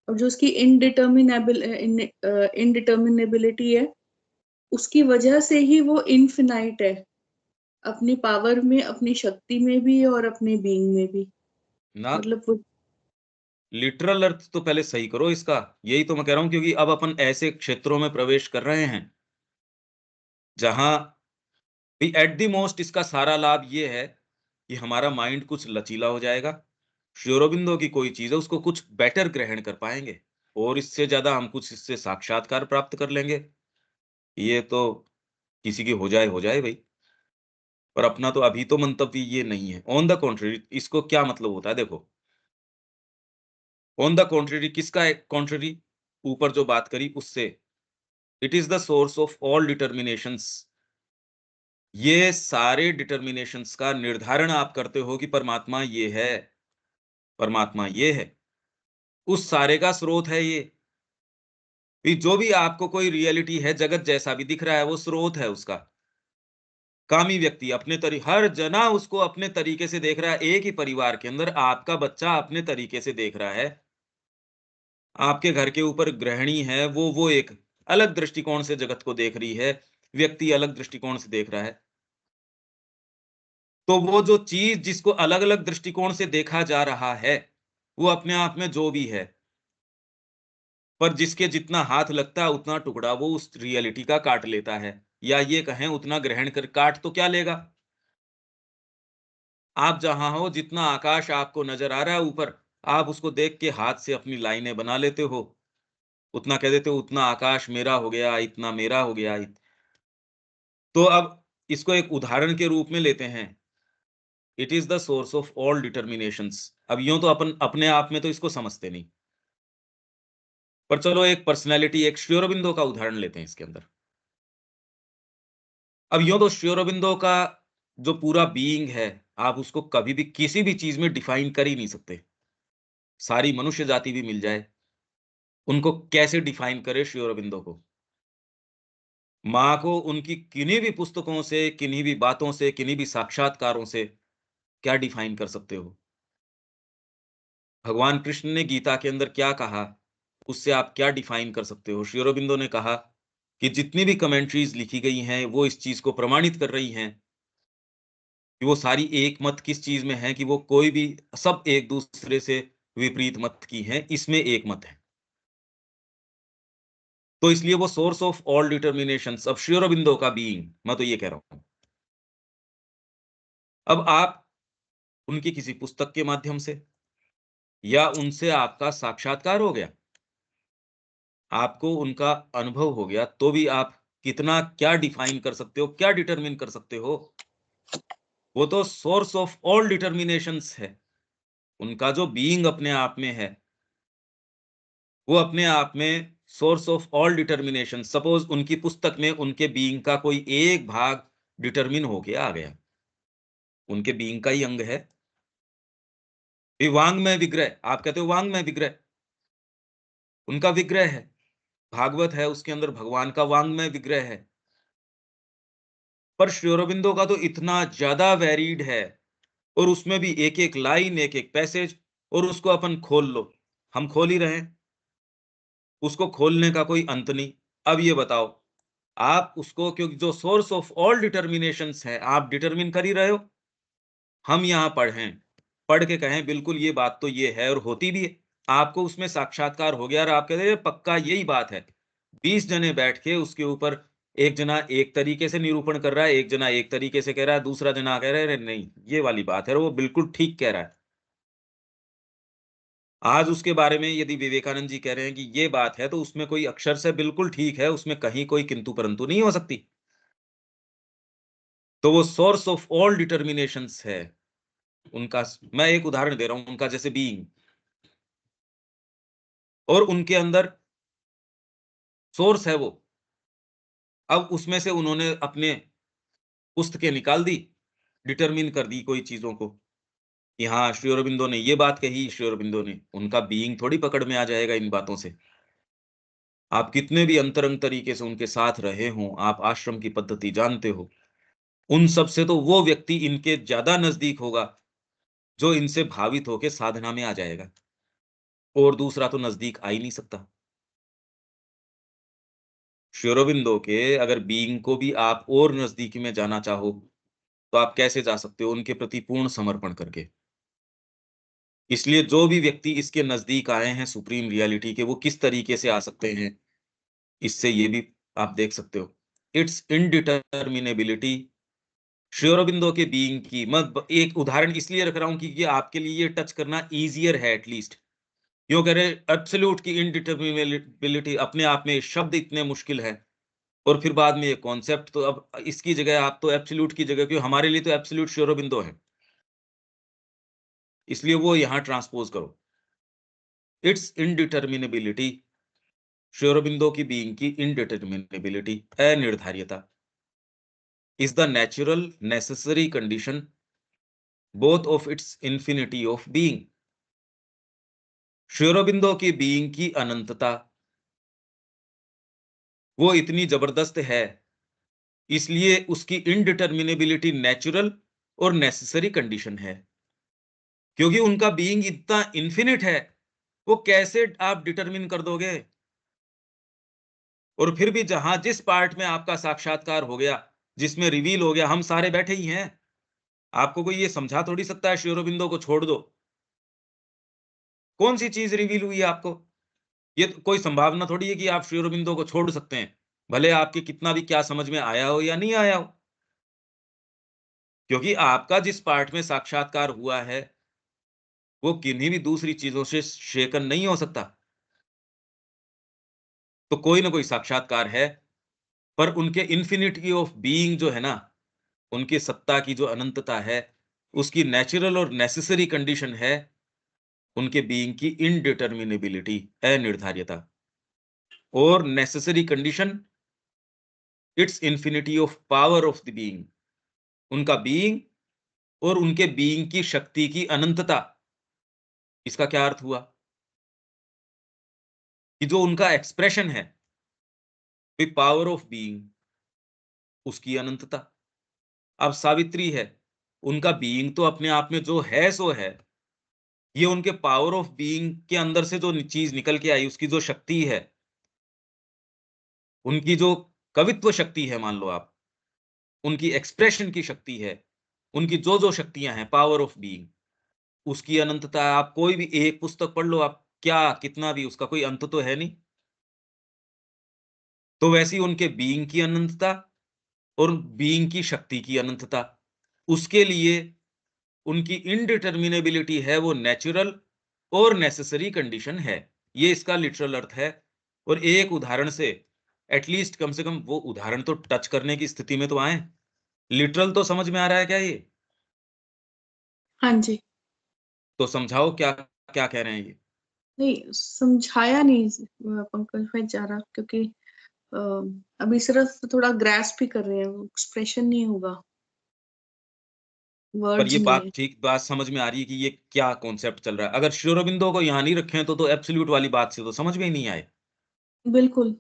और जो उसकी इनडिटर्मिनेबिलिटी है, उसकी वजह से ही वो इनफिनाइट है, अपनी पावर में, अपनी शक्ति में भी और अपने बीइंग में भी। ना, मतलब वो लिटरल अर्थ तो पहले सही करो इसका। यही तो मैं कह रहा हूं, क्योंकि अब अपन ऐसे क्षेत्रों में प्रवेश कर रहे हैं जहां भी एट द मोस्ट इसका सारा लाभ ये है कि हमारा माइंड कुछ लचीला हो जाएगा। श्री अरबिंदो की कोई चीज है उसको कुछ बेटर ग्रहण कर पाएंगे और इससे ज्यादा हम कुछ इससे साक्षात्कार प्राप्त कर लेंगे। ये तो किसी की हो जाए भाई। पर अपना तो अभी तो मंतव्य ये नहीं है। ऑन द कॉन्ट्ररी इसको क्या मतलब होता है देखो। ऑन द कॉन्ट्ररी किसका है कॉन्ट्ररी? ऊपर जो बात करी उससे, it is the source of all determinations. ये सारे डिटर्मिनेशंस का निर्धारण आप करते हो कि परमात्मा ये है, परमात्मा ये है, उस सारे का स्रोत है ये। जो भी आपको कोई रियलिटी है, जगत जैसा भी दिख रहा है, वो स्रोत है उसका। कामी व्यक्ति अपने हर जना उसको अपने तरीके से देख रहा है। एक ही परिवार के अंदर आपका बच्चा अपने तरीके से देख रहा है। आपके घर के ऊपर गृहिणी है, वो एक अलग दृष्टिकोण से जगत को देख रही है, व्यक्ति अलग दृष्टिकोण से देख रहा है। तो वो जो चीज जिसको अलग अलग दृष्टिकोण से देखा जा रहा है, वो अपने आप में जो भी है, पर जिसके जितना हाथ लगता है उतना टुकड़ा वो उस रियलिटी का काट लेता है, या ये कहें उतना ग्रहण कर काट तो क्या लेगा। आप जहां हो, जितना आकाश आपको नजर आ रहा है ऊपर, आप उसको देख के हाथ से अपनी लाइनें बना लेते हो, उतना कह देते हो उतना आकाश मेरा हो गया, इतना मेरा हो गया। तो अब इसको एक उदाहरण के रूप में लेते हैं। It is the source of all determinations. अब यूं तो अपन अपने आप में तो इसको समझते नहीं, पर चलो एक पर्सनैलिटी, एक श्री अरबिंदो का उदाहरण लेते हैं इसके अंदर। अब यूं तो श्री अरबिंदो का जो पूरा बीइंग है, आप उसको कभी भी किसी भी चीज में डिफाइन कर ही नहीं सकते। सारी मनुष्य जाति भी मिल जाए, उनको कैसे डिफाइन करे श्री अरबिंदो को? माँ को उनकी किन्हीं भी पुस्तकों से, किन्हीं भी बातों से, किन्हीं भी साक्षात्कारों से क्या डिफाइन कर सकते हो? भगवान कृष्ण ने गीता के अंदर क्या कहा, उससे आप क्या डिफाइन कर सकते हो? श्री अरबिंदो ने कहा कि जितनी भी कमेंट्रीज लिखी गई हैं, वो इस चीज को प्रमाणित कर रही हैं कि वो सारी एक मत किस चीज में है, कि वो कोई भी, सब एक दूसरे से विपरीत मत की हैं, इसमें एक मत है। तो इसलिए वो सोर्स ऑफ ऑल डिटर्मिनेशंस। अब श्री अरबिंदो का बीइंग, मैं तो ये कह रहा हूं, अब आप उनकी किसी पुस्तक के माध्यम से या उनसे आपका साक्षात्कार हो गया, आपको उनका अनुभव हो गया, तो भी आप कितना क्या डिफाइन कर सकते हो, क्या डिटरमिन कर सकते हो? वो तो सोर्स ऑफ ऑल डिटर्मिनेशंस है। उनका जो बीइंग अपने आप में है, वो अपने आप में source of all determination. Suppose उनकी पुस्तक में उनके बीइंग का कोई एक भाग डिटरमिन होके आ गया, उनके बीइंग का ही अंग है। वांग में विग्रह, आप कहते हो वांग में विग्रह, उनका विग्रह है। भागवत है, उसके अंदर भगवान का वांग में विग्रह है। पर श्री अरबिंदो का तो इतना ज्यादा वेरीड है, और उसमें भी एक एक लाइन, एक एक पैसेज, और उसको अपन खोल लो, हम खोल ही रहे हैं, उसको खोलने का कोई अंत नहीं। अब ये बताओ, आप उसको, क्योंकि जो सोर्स ऑफ ऑल डिटर्मिनेशंस है, आप डिटरमिन कर ही रहे हो। हम यहां पढ़ें, पढ़ के कहें बिल्कुल ये बात तो ये है, और होती भी है, आपको उसमें साक्षात्कार हो गया और आप कहते हैं पक्का यही बात है, 20 जने बैठ के उसके ऊपर एक जना एक तरीके से निरूपण कर रहा है, एक जना एक तरीके से कह रहा है, दूसरा जना कह रहा है, अरे नहीं, ये वाली बात है, और वो बिल्कुल ठीक कह रहा है। आज उसके बारे में यदि विवेकानंद जी कह रहे हैं कि ये बात है, तो उसमें कोई अक्षर से बिल्कुल ठीक है, उसमें कहीं कोई किंतु-परंतु नहीं हो सकती। तो वो सोर्स ऑफ ऑल डिटर्मिनेशंस है। उनका मैं एक उदाहरण दे रहा हूँ, उनका जैसे बीइंग, और उनके अंदर सोर्स है वो। अब उसमें से उन्होंने अपने पुस्तकें निकाल दी, डिटरमिन कर दी कोई चीज़ों को, कि हाँ, श्री अरबिंदो ने ये बात कही, श्री अरबिंदो ने, उनका बीइंग थोड़ी पकड़ में आ जाएगा इन बातों से। आप कितने भी अंतरंग तरीके से उनके साथ रहे हों, आप आश्रम की पद्धति जानते हो, उन सब से तो वो व्यक्ति इनके ज़्यादा नज़दीक होगा, जो इनसे भावित होके साधना में आ जाएगा, और दूसरा तो नज़दीक आ ही नहीं सकता। श्री अरबिंदो के अगर बीइंग को भी आप और नज़दीकी में जाना चाहो, तो आप कैसे जा सकते हो? उनके प्रति पूर्ण समर्पण करके। इसलिए जो भी व्यक्ति इसके नज़दीक आए हैं सुप्रीम रियलिटी के, वो किस तरीके से आ सकते हैं, इससे ये भी आप देख सकते हो। इट्स इंडिटरमिनेबिलिटी, श्री अरबिंदो के बीइंग की मैं ब एक उदाहरण इसलिए रख रहा हूँ कि ये आपके लिए ये टच करना ईज़ियर है एट लीस्ट। यूँ कह रहे एब्सोल्यूट की इंडिटरमिनेबिलिटी अपने आप में शब्द इतने मुश्किल हैं, और फिर बाद में ये कॉन्सेप्ट, तो अब इसकी जगह आप तो एब्सोल्यूट की जगह, क्यों हमारे लिए तो एब्सोल्यूट श्री अरबिंदो है, इसलिए वो यहाँ ट्रांसपोज़ करो। इट्स इंडिटरमिनेबिलिटी, श्री अरबिंदो की बीइंग की इंडिटरमिनेबिलिटी, अनिर्धार्यता, is the natural necessary condition both of its infinity of being. Shri Aurobindo की बीइंग की अनंतता, वो इतनी जबरदस्त है, इसलिए उसकी इंडिटरमिनेबिलिटी नेचुरल और नेसेसरी कंडीशन है। क्योंकि उनका बीइंग इतना इन्फिनिट है, वो कैसे आप डिटरमिन कर दोगे? और फिर भी जहां जिस पार्ट में आपका साक्षात्कार हो गया, जिसमें रिवील हो गया, हम सारे बैठे ही हैं। आपको कोई ये समझा थोड़ी सकता है श्री अरबिंदो को छोड़ दो। कौन सी चीज रिवील हुई है आपको? ये तो कोई संभावना थोड़ी है कि आप श्री अरबिंदो को छोड़ सकते हैं, भले आपके कितना भी क्या समझ में आया हो या नहीं आया हो। क्योंकि आपका जिस पार्ट में साक्षात्कार हुआ है, वो किन्हीं भी दूसरी चीजों से शेकन नहीं हो सकता। तो कोई ना कोई साक्षात्कार है, पर उनके इन्फिनिटी ऑफ बीइंग जो है ना, उनकी सत्ता की जो अनंतता है, उसकी नेचुरल और नेसेसरी कंडीशन है उनके बीइंग की इनडिटरमिनेबिलिटी, अनिर्धार्यता, और necessary condition it's infinity of power of the being, उनका बीइंग और उनके बीइंग की शक्ति की अनंतता। इसका क्या अर्थ हुआ? कि जो उनका एक्सप्रेशन है, द पावर ऑफ बीइंग, उसकी अनंतता। अब सावित्री है, उनका बीइंग तो अपने आप में जो है सो है, ये उनके पावर ऑफ बीइंग के अंदर से जो चीज निकल के आई, उसकी जो शक्ति है, उनकी जो कवित्व शक्ति है, मान लो आप, उनकी एक्सप्रेशन की शक्ति है, उनकी जो शक्तियां हैं, पावर ऑफ बीइंग, उसकी अनंतता। आप कोई भी एक पुस्तक पढ़ लो, आप क्या कितना भी, उसका कोई अंत तो है नहीं। तो वैसी उनके बीइंग की अनंतता और बीइंग की शक्ति की अनंतता, उसके लिए उनकी इनडिटरमिनेबिलिटी है, वो नेचुरल और नेसेसरी कंडीशन है। ये इसका लिटरल अर्थ है। और एक उदाहरण से एटलीस्ट कम से कम वो उदाहरण तो टच करने की स्थिति में तो आए। लिटरल तो समझ में आ रहा है क्या ये? हाँ जी। तो समझाओ क्या क्या कह रहे हैं ये? नहीं, समझाया नहीं पंकज भाई ज़्यादा, क्योंकि अ, अभी सिर्फ थोड़ा ग्रैस्प ही कर रहे हैं, एक्सप्रेशन नहीं होगा, पर वर्ड्स ये नहीं बात है। ठीक, बात समझ में आ रही है कि ये क्या कॉन्सेप्ट चल रहा है। अगर श्री अरबिंदो को यहाँ नहीं रखे हैं, तो एब्सोल्यूट वाली बात से तो समझ में ही नहीं आए। बिल्कुल।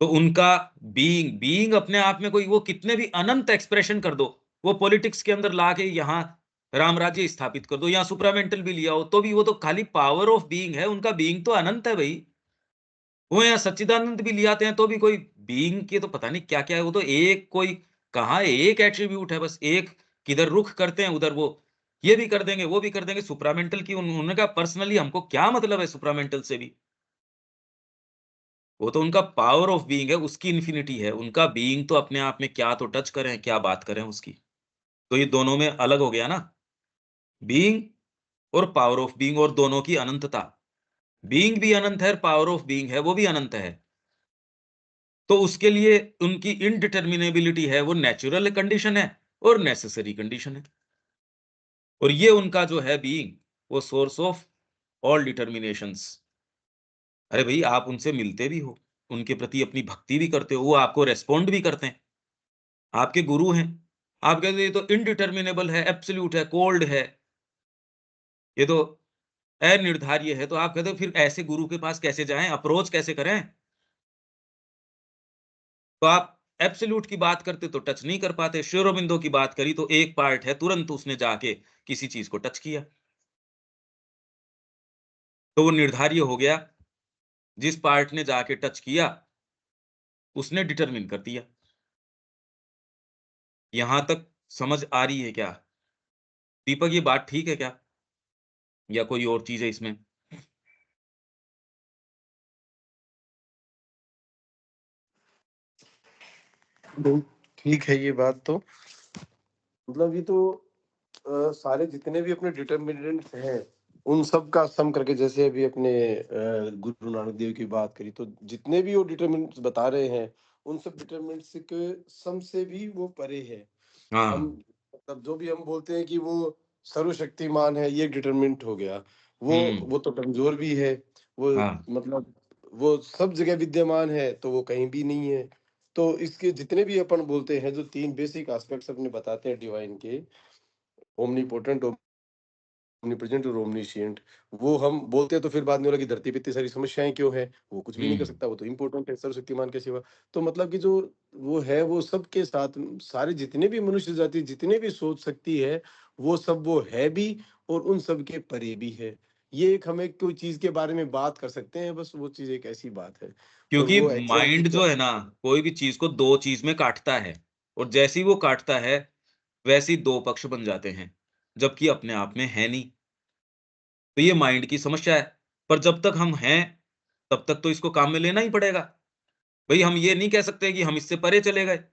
तो उनका बीइंग बीइंग अपने आप में कोई, वो कितने भी अनंत एक्सप्रेशन कर दो, वो पॉलिटिक्स के अंदर लाके यहाँ राम राज्य स्थापित कर दो, यहाँ सुप्रामेंटल भी लिया हो, तो भी वो तो खाली पावर ऑफ बीइंग है, उनका बीइंग तो अनंत है भाई। वो यहाँ सच्चिदानंद भी ले आते हैं, तो भी कोई बीइंग के तो पता नहीं क्या क्या है, वो तो एक कोई कहाँ एक एट्रीब्यूट है बस, एक किधर रुख करते हैं उधर वो ये भी कर देंगे, वो भी कर देंगे। सुप्रामेंटल की उन्होंने कहा पर्सनली हमको क्या मतलब है सुप्रामेंटल से भी। वो तो उनका पावर ऑफ बीइंग है, उसकी इन्फिनिटी है। उनका बीइंग तो अपने आप में क्या तो टच करें, क्या बात करें उसकी। तो ये दोनों में अलग हो गया ना, बीइंग और पावर ऑफ बीइंग, और दोनों की अनंतता। बीइंग भी अनंत है, पावर ऑफ बीइंग है वो भी अनंत है। तो उसके लिए उनकी इनडिटर्मिनेबिलिटी है, वो नेचुरल कंडीशन है और नेसेसरी कंडीशन है। और ये उनका जो है बीइंग, वो सोर्स ऑफ ऑल डिटर्मिनेशंस। अरे भई, आप उनसे मिलते भी हो, उनके प्रति अपनी भक्ति भी करते हो, वो आपको रिस्पॉन्ड भी करते हैं, आपके गुरु हैं। आप कहते हो ये तो इनडिटर्मिनेबल है, एब्सोल्यूट है, कोल्ड है, ये तो अनिर्धार्य है, तो आप कहते हो फिर ऐसे गुरु के पास कैसे जाएँ, अप्रोच कैसे करें? तो आप एब्सोल्यूट की बात करते तो टच नहीं कर पाते, शिरोबिंदु की बात करी तो एक पार्ट है, तुरंत उसने जाके किसी चीज़ को टच किया। तो वो निर्धार्य हो गया, जिस पार्ट ने जाके टच किया, उसने डिटरमिन कर दिया। यहाँ तक समझ आ रही है क्या? दीपक, ये बात ठीक है क्या? या कोई और चीज़ है इसमें? नहीं, ठीक है ये बात तो। मतलब ये तो सारे जितने भी अपने डिटर्मिनेंट्स हैं, उन सब का सम करके, जैसे अभी अपने गुरु नानक देव की बात करी, तो जितने भी वो डिटर्मिनेंट्स बता रहे हैं, उन सब डिटर्मिनेंट्स के सम से भी वो परे है। हम हाँ। मतलब जो भी हम बोलते हैं कि वो सर्वशक्तिमान है, ये डिटरमिनेंट हो गया। वो हुँ। वो तो कमजोर भी है। वो हाँ। मतलब वो सब जगह विद्यमान है, तो वो कहीं भी नहीं है। तो इसके जितने भी अपन बोलते हैं, जो तीन बेसिक एस्पेक्ट्स अपने बताते हैं डिवाइन के, ओमनीपोटेंट, ओमनीप्रेजेंट और ओमनीशिएंट, वो हम बोलते हैं तो फिर बाद में बोला कि धरती पे इतनी सारी समस्याएं क्यों है, वो कुछ भी नहीं कर हुँ। सकता, वो तो इम्पोर्टेंट है सर्वशक्तिमान के सिवा। तो मतलब कि जो वो है, वो सबके साथ सारे जितने भी मनुष्य जाति जितने भी सोच सकती है, वो सब वो है भी, और उन सब के परे भी है। ये एक हमें कोई चीज के बारे में बात कर सकते हैं, बस वो चीज एक ऐसी बात है। और क्योंकि वो एग्जैक्टली माइंड जो है ना, कोई भी चीज़ को 2 चीज़ में काटता है, और जैसे ही वो काटता है, वैसे ही 2 पक्ष बन जाते हैं, जबकि अपने आप में है नहीं। तो ये माइंड की समस्या है। पर जब तक हम हैं, तब तक तो इसको काम में लेना ही पड़ेगा। भई, हम ये नहीं कह सकते कि हम इससे परे चले गए।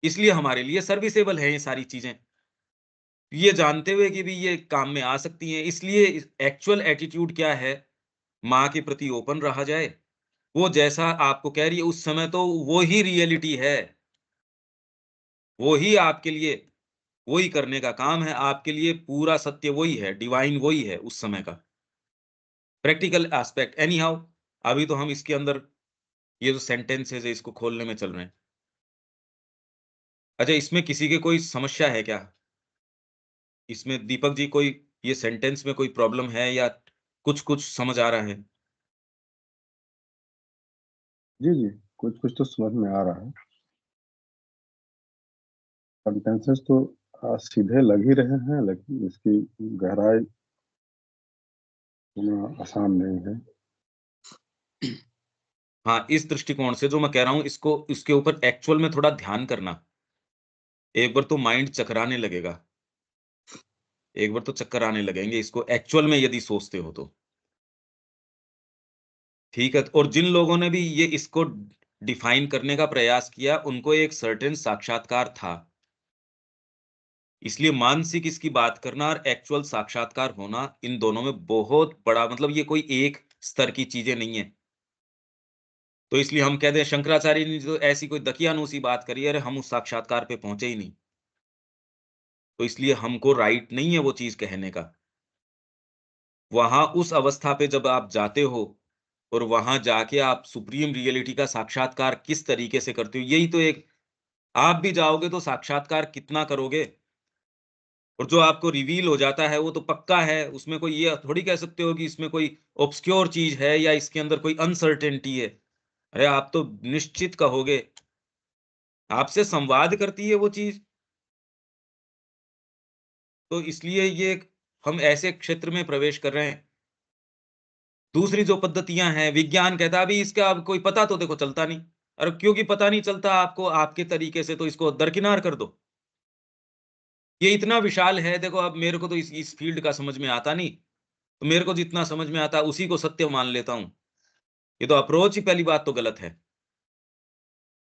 इसलिए हमारे लिए सर्विसेबल है ये सारी चीज़ें। ये जानते हुए कि भी ये काम में आ सकती हैं, इसलिए इस एक्चुअल एटीट्यूड क्या है, माँ के प्रति ओपन रहा जाए। वो जैसा आपको कह रही है उस समय, तो वो ही रियलिटी है। वो ही आपके लिए वही करने का काम है, आपके लिए पूरा सत्य वही है, डिवाइन वही है उस समय का। प्रैक्टिकल एस्पेक्ट एनी हाउ, अभी तो हम इसके अंदर ये जो सेंटेंसेस है इसको खोलने में चल रहे हैं। अच्छा, इसमें किसी के कोई समस्या है क्या? इसमें दीपक जी, कोई ये सेंटेंस में कोई प्रॉब्लम है या कुछ-कुछ समझ आ रहा है? जी, जी। कुछ-कुछ तो समझ में आ रहा है। सेंटेंसेस तो सीधे लग ही रहे हैं, लेकिन इसकी गहराई होना आसान नहीं है। हाँ, इस दृष्टिकोण से जो मैं कह रहा हूँ, इसको इसके ऊपर एक्चुअल में थोड़ा ध्यान करना। एक बार तो माइंड चकराने लगेगा। एक बार तो चक्कर आने लगेंगे इसको एक्चुअल में यदि सोचते हो तो। ठीक है? और जिन लोगों ने भी ये इसको डिफाइन करने का प्रयास किया, उनको एक सर्टेन साक्षात्कार था। इसलिए मानसिक इसकी बात करना और एक्चुअल साक्षात्कार होना, इन दोनों में बहुत बड़ा, मतलब ये कोई एक स्तर की चीज़ें नहीं है। तो इसलिए हम कहते हैं शंकराचार्य ने जो ऐसी कोई दकियानूसी बात करी है, अरे हम उस साक्षात्कार पे पहुँचे ही नहीं। तो इसलिए हमको राइट नहीं है वो चीज़ कहने का। वहाँ उस अवस्था पे जब आप जाते हो और वहाँ जाके आप सुप्रीम रियलिटी का साक्षात्कार किस तरीके से करते हो, यही तो एक, आप भी जाओगे तो साक्षात्कार कितना करोगे? और जो आपको रिवील हो जाता है वो तो पक्का है, उसमें कोई ये थोड़ी कह सकते हो कि इसमें कोई ऑब्सक्योर चीज़ है या इसके अंदर कोई अनसर्टेनिटी है। अरे, आप तो निश्चित कहोगे, आपसे संवाद करती है वो चीज़। तो इसलिए ये हम ऐसे क्षेत्र में प्रवेश कर रहे हैं। दूसरी जो पद्धतियाँ हैं, विज्ञान कहता है अभी इसका अब कोई पता तो देखो चलता नहीं। अरे, क्योंकि पता नहीं चलता आपको आपके तरीके से, तो इसको दरकिनार कर दो। ये इतना विशाल है, देखो अब मेरे को तो इस फ़ील्ड का समझ में आता नहीं, तो मेरे को जितना समझ में आता है उसी को सत्य मान लेता हूँ। ये तो अप्रोच ही पहली बात तो गलत है।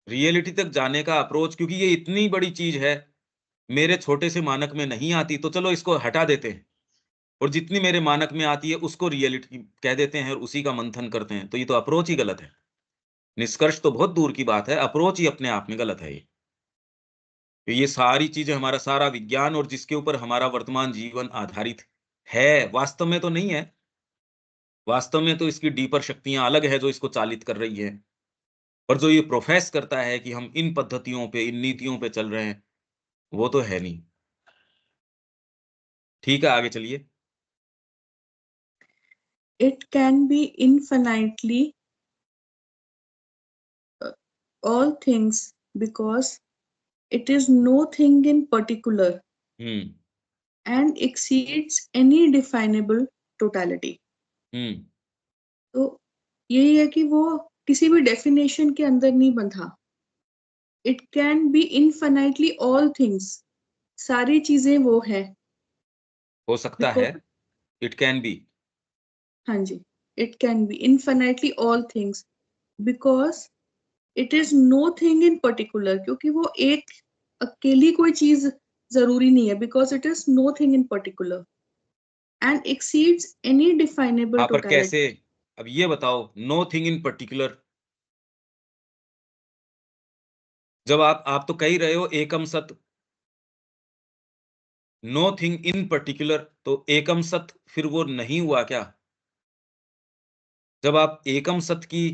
रियलिटी तक जाने का अप्रोच, क्योंकि ये इतनी बड़ी चीज है, मेरे छोटे से मानक में नहीं आती तो चलो इसको हटा देते हैं, और जितनी मेरे मानक में आती है उसको रियलिटी कह देते हैं और उसी का मंथन करते हैं। तो ये तो अप्रोच ही गलत है। निष्कर्ष तो बहुत दूर की बात है, अप्रोच ही अपने आप में गलत है ये। तो ये सारी चीजें, हमारा सारा विज्ञान और जिसके ऊपर हमारा वर्तमान जीवन आधारित है, वास्तव में तो नहीं है। वास्तव में तो इसकी डीपर शक्तियां अलग है जो इसको चालित कर रही है। और जो ये प्रोफेस करता है कि हम इन पद्धतियों पे, इन नीतियों पे चल रहे हैं, वो तो है नहीं। ठीक है, आगे चलिए। It can be infinitely all things because it is no thing in particular hmm. and exceeds any definable totality. हम्म। तो यही है कि वो किसी भी डेफिनेशन के अंदर नहीं बंधा। It can be infinitely all things, सारी चीजें वो है। हो सकता है, बिकॉज इट कैन बी। हाँ जी, it can be infinitely all things because it is no thing in particular, क्योंकि वो एक अकेली कोई चीज जरूरी नहीं है। Because it is no thing in particular and exceeds any definable हाँ, पर टोटलिटी। कैसे? अब ये बताओ, नो थिंग इन पर्टिकुलर। जब आप तो कह ही रहे हो एकम सत, नो थिंग इन पर्टिकुलर, तो एकम सत फिर वो नहीं हुआ क्या? जब आप एकम सत की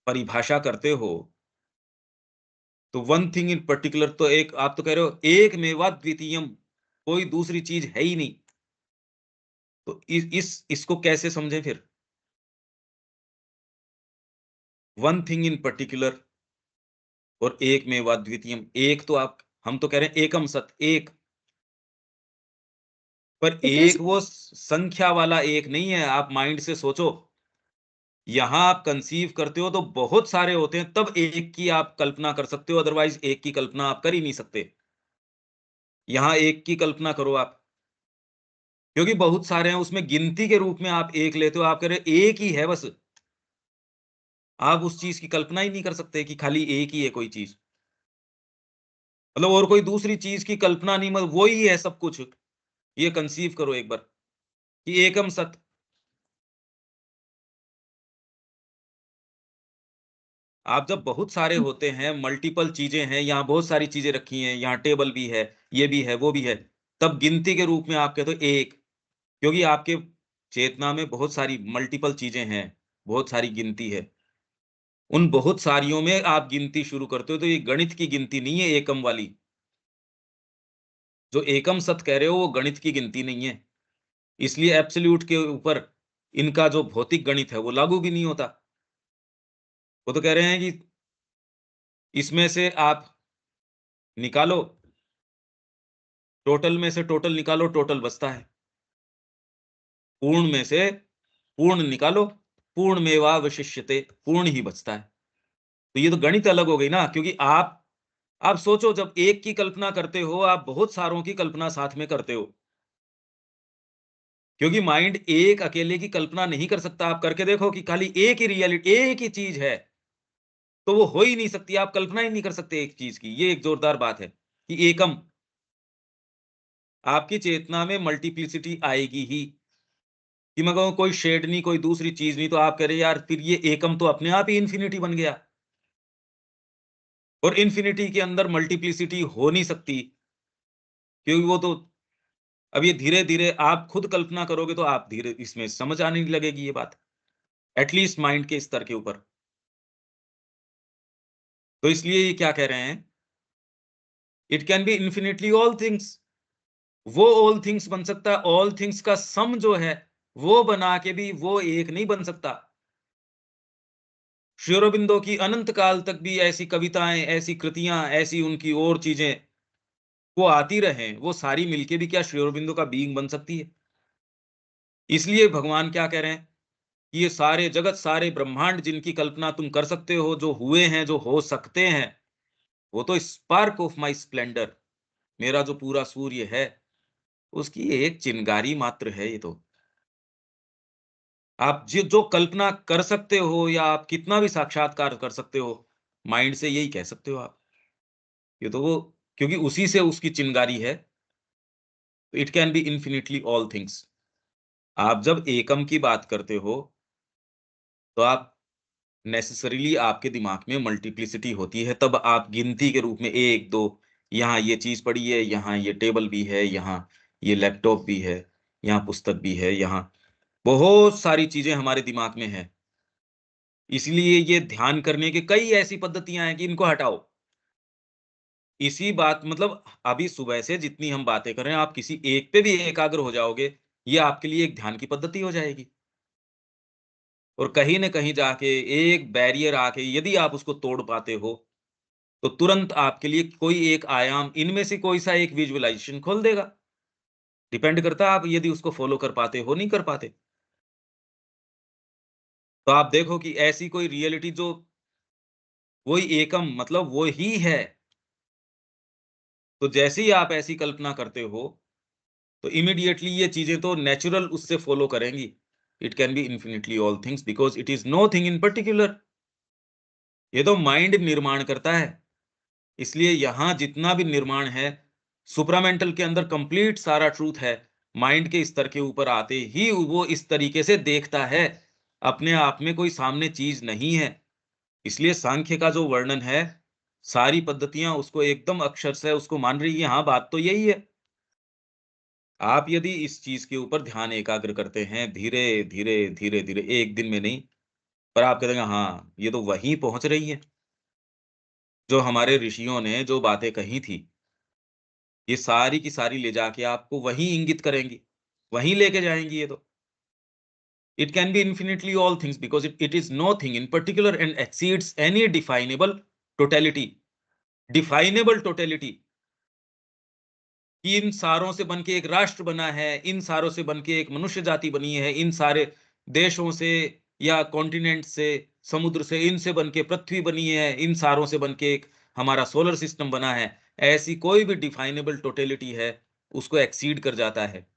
परिभाषा करते हो, तो वन थिंग इन पर्टिकुलर, तो एक आप तो कह रहे हो एक मेवा द्वितीयम, कोई दूसरी चीज है ही नहीं। तो इसको कैसे समझे फिर? वन थिंग इन पर्टिकुलर और एक मेवा द्वितीयम, एक तो हम तो कह रहे हैं एकम सत एक, पर इट इज एक वो संख्या वाला एक नहीं है। आप माइंड से सोचो, यहां आप कंसीव करते हो तो बहुत सारे होते हैं, तब एक की आप कल्पना कर सकते हो, अदरवाइज एक की कल्पना आप कर ही नहीं सकते। यहां एक की कल्पना करो आप, क्योंकि बहुत सारे हैं, उसमें गिनती के रूप में आप एक लेते हो, आप कह रहे एक ही है बस। आप उस चीज की कल्पना ही नहीं कर सकते कि खाली एक ही है कोई चीज, मतलब और कोई दूसरी चीज की कल्पना नहीं, मतलब वो ही है सब कुछ। ये कंसीव करो एक बार कि एकम सत। आप जब बहुत सारे होते हैं, मल्टीपल चीजें हैं, यहाँ बहुत सारी चीजें रखी हैं, यहाँ टेबल भी है, ये भी है, वो भी है, तब गिनती के रूप में आप कहते हो एक, क्योंकि आपके चेतना में बहुत सारी मल्टीपल चीजें हैं, बहुत सारी गिनती है। उन बहुत सारियों में आप गिनती शुरू करते हो, तो ये गणित की गिनती नहीं है एकम वाली। जो एकम सत कह रहे हो वो गणित की गिनती नहीं है, इसलिए एब्सोल्यूट के ऊपर इनका जो भौतिक गणित है वो लागू भी नहीं होता। वो तो कह रहे हैं कि इसमें से आप निकालो, टोटल में से टोटल निकालो, टोटल बचता है। पूर्ण में से पूर्ण निकालो, पूर्ण मेवावशिष्यते, पूर्ण ही बचता है। तो ये तो गणित अलग हो गई ना, क्योंकि आप सोचो, जब एक की कल्पना करते हो, आप बहुत सारों की कल्पना साथ में करते हो, क्योंकि माइंड एक अकेले की कल्पना नहीं कर सकता। आप करके देखो कि खाली एक ही रियलिटी, एक ही चीज है, तो वो हो ही नहीं सकती, आप कल्पना ही नहीं कर सकते एक चीज की। ये एक जोरदार बात है कि एकम, आपकी चेतना में मल्टीप्लिसिटी आएगी ही, कि मैं कहूं कोई शेड नहीं, कोई दूसरी चीज नहीं, तो आप कह रहे यार फिर ये एकम तो अपने आप ही इंफिनिटी बन गया, और इंफिनिटी के अंदर मल्टीप्लिसिटी हो नहीं सकती, क्योंकि वो तो, अब ये धीरे धीरे आप खुद कल्पना करोगे तो आप धीरे इसमें समझ आने लगेगी ये बात, एटलीस्ट माइंड के स्तर के ऊपर। तो इसलिए ये क्या कह रहे हैं, it can be infinitely all things. वो ऑल थिंग्स बन सकता है, ऑल थिंग्स का सम जो है वो बना के भी वो एक नहीं बन सकता। श्री अरबिंदो की अनंत काल तक भी ऐसी कविताएं, ऐसी कृतियां, ऐसी उनकी और चीजें वो आती रहे, वो सारी मिलके भी क्या श्री अरबिंदो का बीइंग बन सकती है? इसलिए भगवान क्या कह रहे हैं कि ये सारे जगत, सारे ब्रह्मांड जिनकी कल्पना तुम कर सकते हो, जो हुए हैं, जो हो सकते हैं, वो तो स्पार्क ऑफ माई स्प्लेंडर, मेरा जो पूरा सूर्य है, उसकी एक चिंगारी मात्र है ये तो। आप जो कल्पना कर सकते हो या आप कितना भी साक्षात्कार कर सकते हो, माइंड से यही कह सकते हो आप। ये तो वो, क्योंकि उसी से उसकी चिंगारी है। It can B infinitely all things. आप जब एकम की बात करते हो, तो आप नेसेसरीली आपके दिमाग में मल्टीप्लिसिटी होती है, तब आप गिनती के रूप में 1, 2, यहाँ ये चीज़ पड़ी है, यहाँ ये टेबल भी है, यहाँ ये लैपटॉप भी है, यहाँ पुस्तक भी है, यहाँ बहुत सारी चीज़ें हमारे दिमाग में हैं। इसलिए ये ध्यान करने की कई ऐसी पद्धतियाँ हैं कि इनको हटाओ। इसी बात मतलब अभी सुबह से जितनी हम बातें कर रहे हैं, आप किसी एक पे भी एकाग्र हो जाओगे, ये आपके लिए एक ध्यान की पद्धति हो जाएगी। और कहीं न कहीं जाके एक बैरियर आके यदि आप उसको तोड़ पाते हो, तो तुरंत आपके लिए कोई एक आयाम इनमें से कोई सा एक विजुअलाइज़ेशन खोल देगा। डिपेंड करता है आप यदि उसको फ़ॉलो कर पाते हो, नहीं कर पाते। तो आप देखो कि ऐसी कोई रियलिटी जो वही एकम मतलब वो ही है। तो जैसे ही आप ऐसी कल्पना करते हो, तो इमीडिएटली ये चीज़ें तो नेचुरल उससे फ़ॉलो करेंगी। It can B infinitely all things because it is nothing in particular. ये तो माइंड निर्माण करता है। इसलिए यहाँ जितना भी निर्माण है, सुप्रामेंटल के अंदर कंप्लीट सारा ट्रूथ है। माइंड के स्तर के ऊपर आते ही वो इस तरीके से देखता है। अपने आप में कोई सामने चीज़ नहीं है। इसलिए सांख्य का जो वर्णन है, सारी पद्धतियाँ उसको एकदम अक्षरशः उसको मान रही है। हाँ, बात तो यही है। आप यदि इस चीज़ के ऊपर ध्यान एकाग्र करते हैं, धीरे-धीरे, धीरे-धीरे, एक दिन में नहीं, पर आप कह देंगे हाँ, ये तो वहीं पहुँच रही है, जो हमारे ऋषियों ने जो बातें कही थी। ये सारी की सारी ले जाके आपको वहीं इंगित करेंगी, वहीं लेके जाएँगी ये तो। It can be infinitely all things because it is nothing in particular and exceeds any definable totality. Definable totality कि इन सारों से बन के एक राष्ट्र बना है, इन सारों से बन के एक मनुष्य जाति बनी है, इन सारे देशों से या कॉन्टिनेंट से, समुद्र से, इनसे बन के पृथ्वी बनी है, इन सारों से बन के एक हमारा सोलर सिस्टम बना है। ऐसी कोई भी डिफाइनेबल टोटलिटी है, उसको एक्सीड कर जाता है।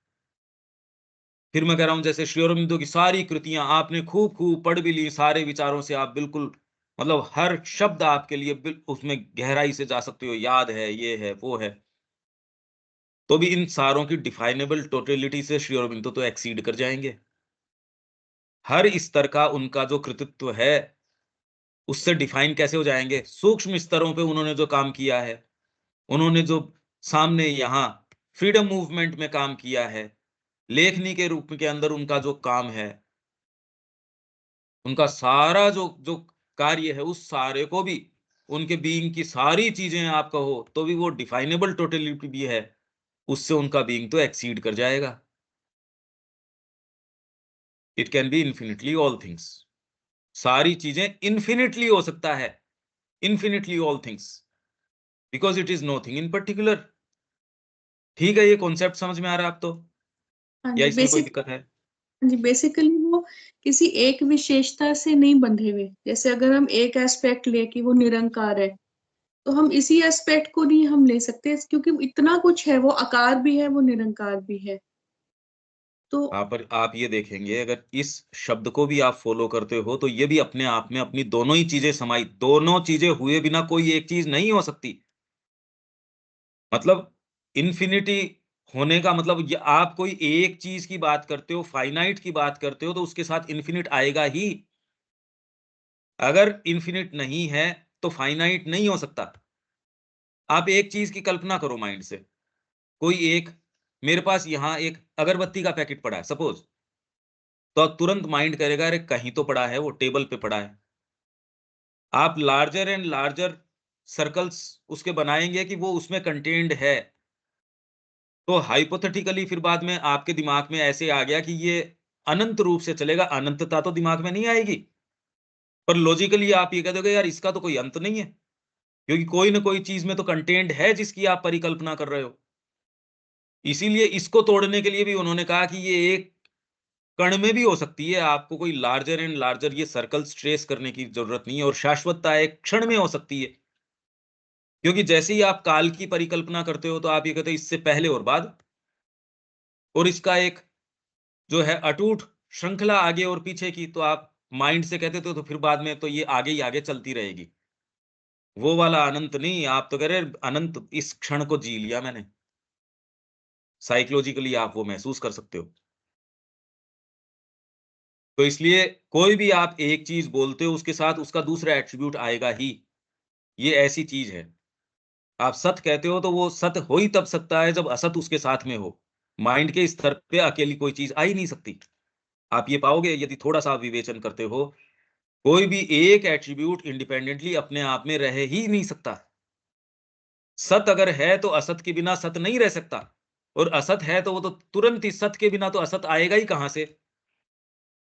फिर मैं कह रहा हूँ जैसे श्री अरबिंदो की सारी कृतियाँ आपने खूब-खूब पढ़ भी ली, सारे विचारों से आप बिल्कुल मतलब हर शब्द आपके लिए उसमें गहराई से जा सकते हो, याद है, ये है, वो है। तो भी इन सारों की डिफाइनेबल टोटलिटी से श्री अरबिंदो तो एक्सीड कर जाएँगे। हर स्तर का उनका जो कृतित्व है, उससे डिफाइन कैसे हो जाएँगे? सूक्ष्म स्तरों पे उन्होंने जो काम किया है, उन्होंने जो सामने यहाँ फ्रीडम मूवमेंट में काम किया है, लेखनी के रूप के अंदर उनका जो काम है, उनका सारा जो जो कार्य है, उस सारे को भी उनके बीइंग की सारी चीज़ें आप कहो, तो भी वो डिफाइनेबल टोटलिटी भी है, उससे उनका बीइंग तो एक्सीड कर जाएगा। It can B infinitely all things. सारी चीज़ें इन्फिनिटली हो सकता है, infinitely all things, because it is nothing in particular. ठीक है, ये कॉन्सेप्ट समझ में आ रहा है अब तो? हाँ या जी, इसमें कोई दिक्कत है? हाँ जी, बेसिकली वो किसी एक विशेषता से नहीं बंधे हुए। जैसे अगर हम एक एस्पेक्ट लें कि वो निरंकार है, तो हम इसी एस्पेक्ट को नहीं हम ले सकते क्योंकि इतना कुछ है, वो आकार भी है, वो निरंकार भी है। तो पर आप ये देखेंगे अगर इस शब्द को भी आप फ़ॉलो करते हो, तो ये भी अपने आप में अपनी दोनों ही चीज़ें समाई दोनों चीज़ें हुए बिना कोई एक चीज़ नहीं हो सकती। मतलब इन्फिनिटी होने का मतलब ये आप कोई एक चीज़ की बात करते हो, फ़ाइनाइट की बात करते हो, तो उसके साथ इन्फिनिट आएगा ही। अगर इन्फिनिट नहीं है, तो फ़ाइनाइट नहीं हो सकता। आप एक चीज़ की कल्पना करो माइंड से, कोई एक मेरे पास यहाँ एक अगरबत्ती का पैकेट पड़ा है सपोज़, तो तुरंत माइंड करेगा अरे कहीं तो पड़ा है, वो टेबल पे पड़ा है। आप लार्जर एंड लार्जर सर्कल्स उसके बनाएँगे कि वो उसमें कंटेन्ड है। तो हाइपोथेटिकली फिर बाद में आपके दिमाग में ऐसे आ गया कि ये अनंत रूप से चलेगा, अनंतता तो दिमाग में नहीं आएगी। पर लॉजिकली आप ये कह दोगे यार इसका तो कोई अंत नहीं है, क्योंकि कोई न कोई चीज़ में तो कंटेंट है जिसकी आप परिकल्पना कर रहे हो। इसीलिए इसको तोड़ने के लिए भी उन्होंने कहा कि ये एक कण में भी हो सकती है, आपको कोई लार्जर एंड लार्जर ये सर्कल्स ट्रेस करने की ज़रूरत नहीं है और शाश्वतता एक क्षण में हो सकती है। क्योंकि जैसे ही आप काल की परिकल्पना करते हो, तो आप ये कहते हो इससे पहले और बाद और इसका एक जो है अटूट श्रृंखला आगे और पीछे की, तो आप माइंड से कहते तो फिर बाद में तो ये आगे ही आगे चलती रहेगी। वो वाला अनंत नहीं, आप तो कह रहे अनंत इस क्षण को जी लिया मैंने। साइकोलॉजिकली आप वो महसूस कर सकते हो। तो इसलिए कोई भी आप एक चीज़ बोलते हो, उसके साथ उसका दूसरा एट्रिब्यूट आएगा ही। ये ऐसी चीज़ है। आप सत कहते हो तो वो सत हो ही तब सकता है जब असत उसके साथ में हो। माइंड के स्तर पे अकेली कोई चीज़ आ ही नहीं सकती। आप ये पाओगे यदि थोड़ा-सा आप विवेचन करते हो, कोई भी एक एट्रिब्यूट इंडिपेंडेंटली अपने आप में रह ही नहीं सकता। सत अगर है तो असत के बिना सत नहीं रह सकता, और असत है तो वो तो तुरंत ही, सत के बिना तो असत आएगा ही कहाँ से?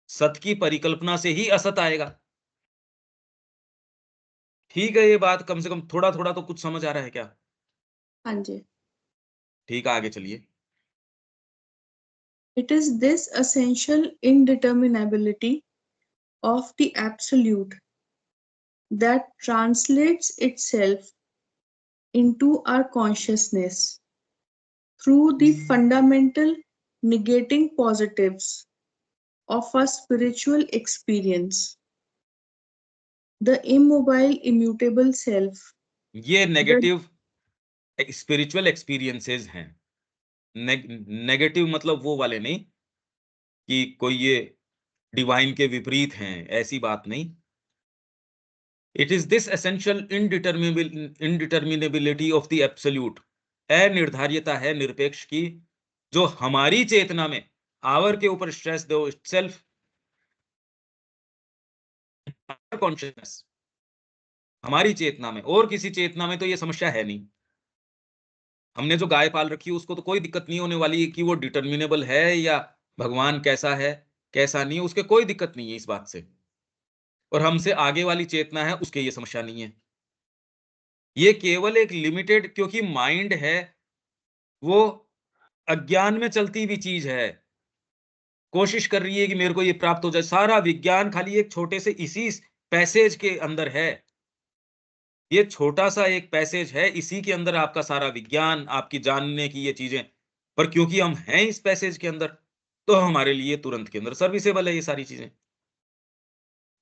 सत की परिकल्पना से ही असत आएगा। ठीक है, ये बात कम से कम थोड़ा-थोड़ा तो कुछ समझ आ रहा है क्या? हाँ जी। ठीक है, आगे चलिए। It is this essential indeterminability of the absolute that translates itself into our consciousness through the fundamental negating positives of our spiritual experience. The immobile, immutable self, ये the नेगेटिव स्पिरिचुअल एक्सपीरियंसेस हैं। Negative मतलब वो वाले नहीं कि कोई ये divine के विपरीत हैं, ऐसी बात नहीं। It is this essential indeterminability of the absolute, अनिर्धार्यता है निरपेक्ष की, जो हमारी चेतना में आवर के ऊपर स्ट्रेस दो सेल्फ कॉन्शियसनेस, हमारी चेतना में, और किसी चेतना में तो ये समस्या है नहीं। हमने जो गाय पाल रखी है उसको तो कोई दिक्कत नहीं होने वाली कि वो डिटर्मिनेबल है या भगवान कैसा है कैसा नहीं है, उसके कोई दिक्कत नहीं है इस बात से। और हमसे आगे वाली चेतना है उसके ये समस्या नहीं है। ये केवल एक लिमिटेड, क्योंकि माइंड है वो अज्ञान में चलती हुई चीज है, कोशिश कर रही है कि मेरे को ये प्राप्त हो जाए। सारा विज्ञान खाली एक छोटे से इसी पैसेज के अंदर है। ये छोटा सा एक पैसेज है, इसी के अंदर आपका सारा विज्ञान, आपकी जानने की ये चीजें। पर क्योंकि हम हैं इस पैसेज के अंदर, तो हमारे लिए तुरंत के अंदर सर्विसेबल है ये सारी चीजें।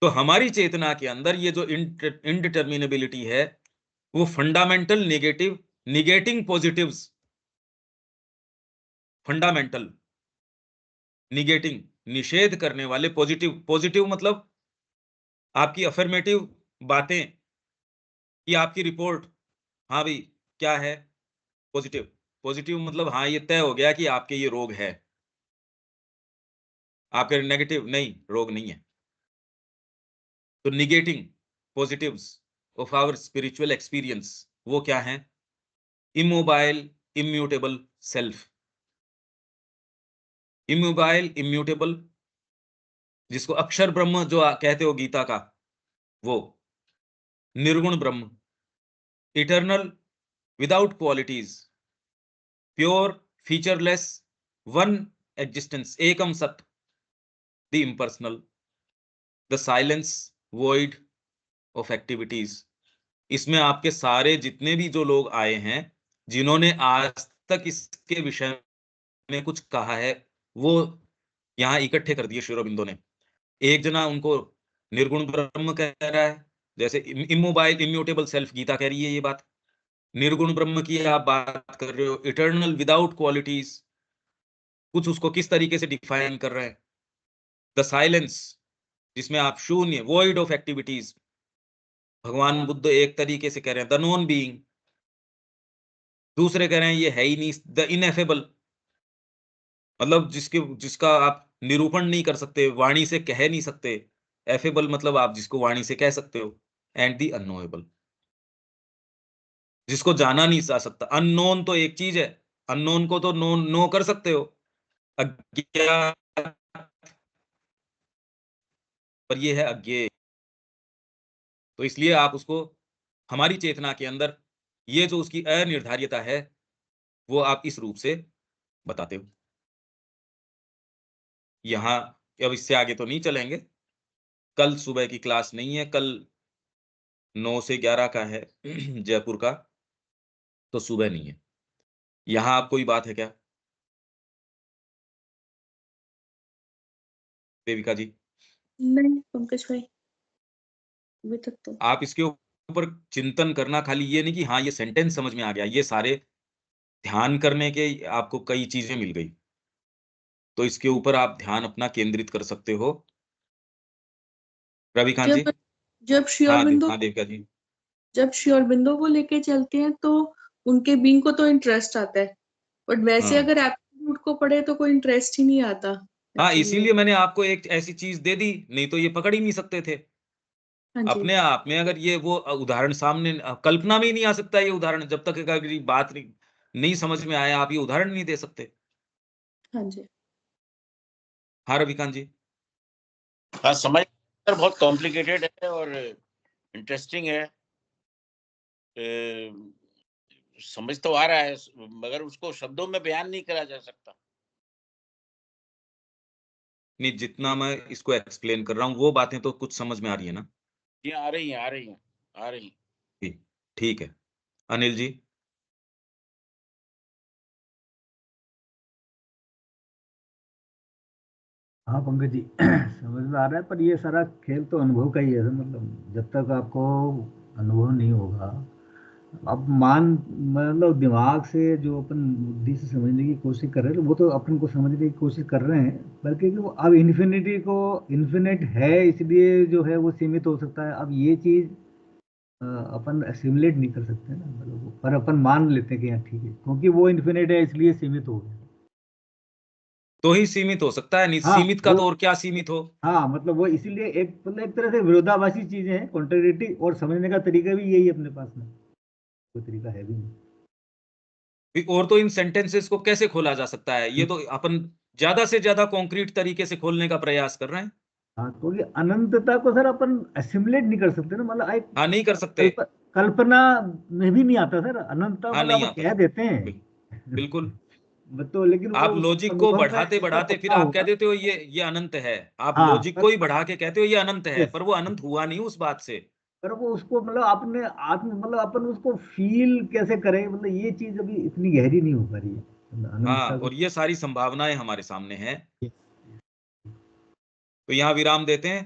तो हमारी चेतना के अंदर ये जो इनडिटर्मिनेबिलिटी है, वो fundamental negative, negating positives, fundamental negating, निषेध करने वाले पॉजिटिव। पॉजिटिव मतलब आपकी अफर्मेटिव बातें, कि आपकी रिपोर्ट, हाँ भाई क्या है पॉजिटिव। पॉजिटिव मतलब हाँ ये तय हो गया कि आपके ये रोग है। आपके नेगेटिव नहीं, रोग नहीं है। तो negating positives of our spiritual experience, वो क्या है? Immobile, immutable self. Immobile, immutable, जिसको अक्षर ब्रह्म जो कहते हो गीता का, वो निर्गुण ब्रह्म, eternal, without qualities, pure, featureless, one existence, एकम सत्य, the impersonal, the silence void of activities. इसमें आपके सारे जितने भी जो लोग आए हैं, जिन्होंने आज तक इसके विषय में कुछ कहा है, वो यहाँ इकट्ठे कर दिए श्री अरबिंदो ने। एक जना उनको निर्गुण ब्रह्म कह रहा है, जैसे इमोबाइल, इम्यूटेबल सेल्फ गीता कह रही है ये बात। निर्गुण ब्रह्म की आप बात कर रहे हो, इटर्नल, विदाउट क्वालिटीज, कुछ उसको किस तरीके से डिफाइन कर रहे हैं। द साइलेंस, जिसमें आप शून्य, वॉइड ऑफ एक्टिविटीज, भगवान बुद्ध एक तरीके से कह रहे हैं द नॉन बीइंग, दूसरे कह रहे हैं ये है ही नहीं, द इनएफेबल, मतलब जिसका आप निरूपण नहीं कर सकते, वाणी से कह नहीं सकते। एफेबल मतलब आप जिसको वाणी से कह सकते हो। एंड द अननोएबल, जिसको जाना नहीं जा सकता। अननोन तो एक चीज है, अननोन को तो नो नो कर सकते हो, अज्ञात, पर ये है अज्ञेय। तो इसलिए आप उसको, हमारी चेतना के अंदर ये जो उसकी अनिर्धार्यता है, वो आप इस रूप से बताते हो। यहाँ अब इससे आगे तो नहीं चलेंगे, कल सुबह की क्लास नहीं है, कल 9 से 11 का है जयपुर का, तो सुबह नहीं है। यहाँ आप कोई बात है क्या? देविका जी? नहीं पंकज भाई, अभी तक तो। आप इसके ऊपर चिंतन करना, खाली ये नहीं कि हाँ, ये सेंटेंस समझ में आ गया, ये सारे ध्यान करने के आपको कई चीज़ें मिल गई। तो इसके ऊपर आप ध्यान अपना केंद्रित कर सकते हो। रविकांत जी? जब जब श्री हाँ, अरबिंदो हाँ देविका जी। जब श्री अरबिंदो को लेके चलते हैं तो उनके बीइंग को तो इंटरेस्ट आता है, बट वैसे हाँ। अगर एप्टीट्यूड को पढ़े तो कोई इंटरेस्ट ही नहीं आता हाँ, एक्चुअली। इसीलिए मैंने आपको एक ऐसी चीज़ दे दी, नहीं तो ये पकड़ ही नहीं सकते थे। हाँ जी, अपने आप में अगर ये वो उदाहरण सामने कल्पना में ही नहीं आ सकता ये उदाहरण, जब तक अगर ये बात नहीं समझ में आए, आप ये उदाहरण नहीं दे सकते। हाँ जी। हाँ, रविकांत जी? हाँ, समझ बहुत कॉम्प्लिकेटेड है और इंटरेस्टिंग है। समझ तो आ रहा है, मगर उसको शब्दों में बयान नहीं करा जा सकता। नहीं, जितना मैं इसको एक्सप्लेन कर रहा हूँ, वो बातें तो कुछ समझ में आ रही है ना? जी, आ रही हैं, आ रही हैं, आ रही हैं। ठीक, ठीक है। अनिल जी? हाँ पंकज जी समझ में आ रहा है, पर ये सारा खेल तो अनुभव का ही है। मतलब जब तक आपको अनुभव नहीं होगा, अब मतलब दिमाग से जो अपन बुद्धि से समझने की कोशिश कर रहे हैं, वो तो अपन को समझने की कोशिश कर रहे हैं, बल्कि वो अब इन्फिनिटी को, इन्फिनिट है इसलिए जो है वो सीमित हो सकता है। अब ये चीज अपन असिमुलेट नहीं कर सकते ना, मतलब पर अपन मान लेते हैं कि हाँ ठीक है, क्योंकि वो इन्फिनिट है इसलिए सीमित हो गया। तो ही सीमित हो सकता है, नहीं हाँ सीमित का वो, तो और क्या सीमित हो? हाँ मतलब वो इसीलिए एक मतलब एक तरह से विरोधाभासी चीजें हैं, कॉन्ट्राडिक्टरी, और समझने का तरीका भी यही है अपने पास में, कोई तरीका है भी नहीं। और तो इन सेंटेंसेस को कैसे खोला जा सकता है? ये तो अपन ज्यादा से ज्यादा कॉन्क्रीट तरीके से खोलने का प्रयास कर रहे हैं। हाँ, तो ये अनंतता को सर अपन असिमुलेट नहीं कर सकते ना, मतलब एक हाँ, नहीं कर सकते। कल्पना में भी नहीं आता सर अनंतता, हाँ, मतलब नहीं अपन आता। कह देते हैं बिल्कुल। तो, लेकिन आप वो उसको लॉजिक को अनुभव में बढ़ाते इतना बढ़ाते फिर पक्का आप कह होगा। देते हो ये अनंत है। आप हाँ लॉजिक पर को ही बढ़ा के कहते हो ये अनंत है, yes, पर वो अनंत हुआ नहीं उस बात से। पर वो उसको मतलब अपने आत्म, मतलब अपन उसको फील कैसे करें, मतलब ये चीज अभी इतनी गहरी नहीं हो पा रही है, मतलब हाँ, अनंतता को। और ये सारी संभावनाएं हमारे सामने हैं। तो यहाँ विराम देते हैं।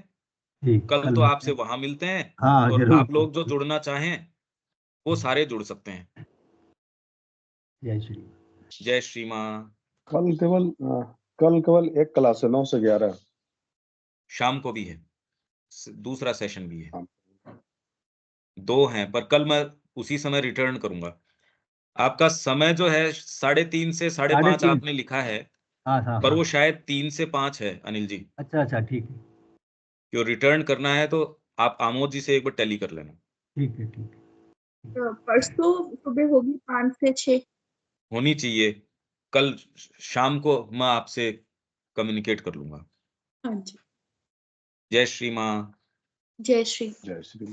ठीक, कल कल तो मिलते आपसे हैं। वहां मिलते हैं। हाँ और जरूर। आप लोग जो जुड़ना चाहें वो सारे जुड़ सकते हैं। जय श्री। जय श्री माँ। कल केवल कल केवल एक क्लास है, 9 से 11। शाम को भी है, दूसरा सेशन भी है। हाँ। 2 हैं, पर कल मैं उसी समय रिटर्न करूंगा। आपका समय जो है 3:30 से 5:30 3:30। आपने लिखा है, हाँ हाँ पर हाँ। वो शायद 3 से 5 है अनिल जी। अच्छा अच्छा, ठीक है क्यों रिटर्न करना है तो आप आमोद जी से एक बार टैली कर लेना। ठीक है ठीक है। परसों सुबह होगी 5 से 6। होनी चाहिए। कल शाम को मैं आपसे कम्युनिकेट कर लूंगा। हाँ जी। जय श्री माँ। जय श्री। जय श्री।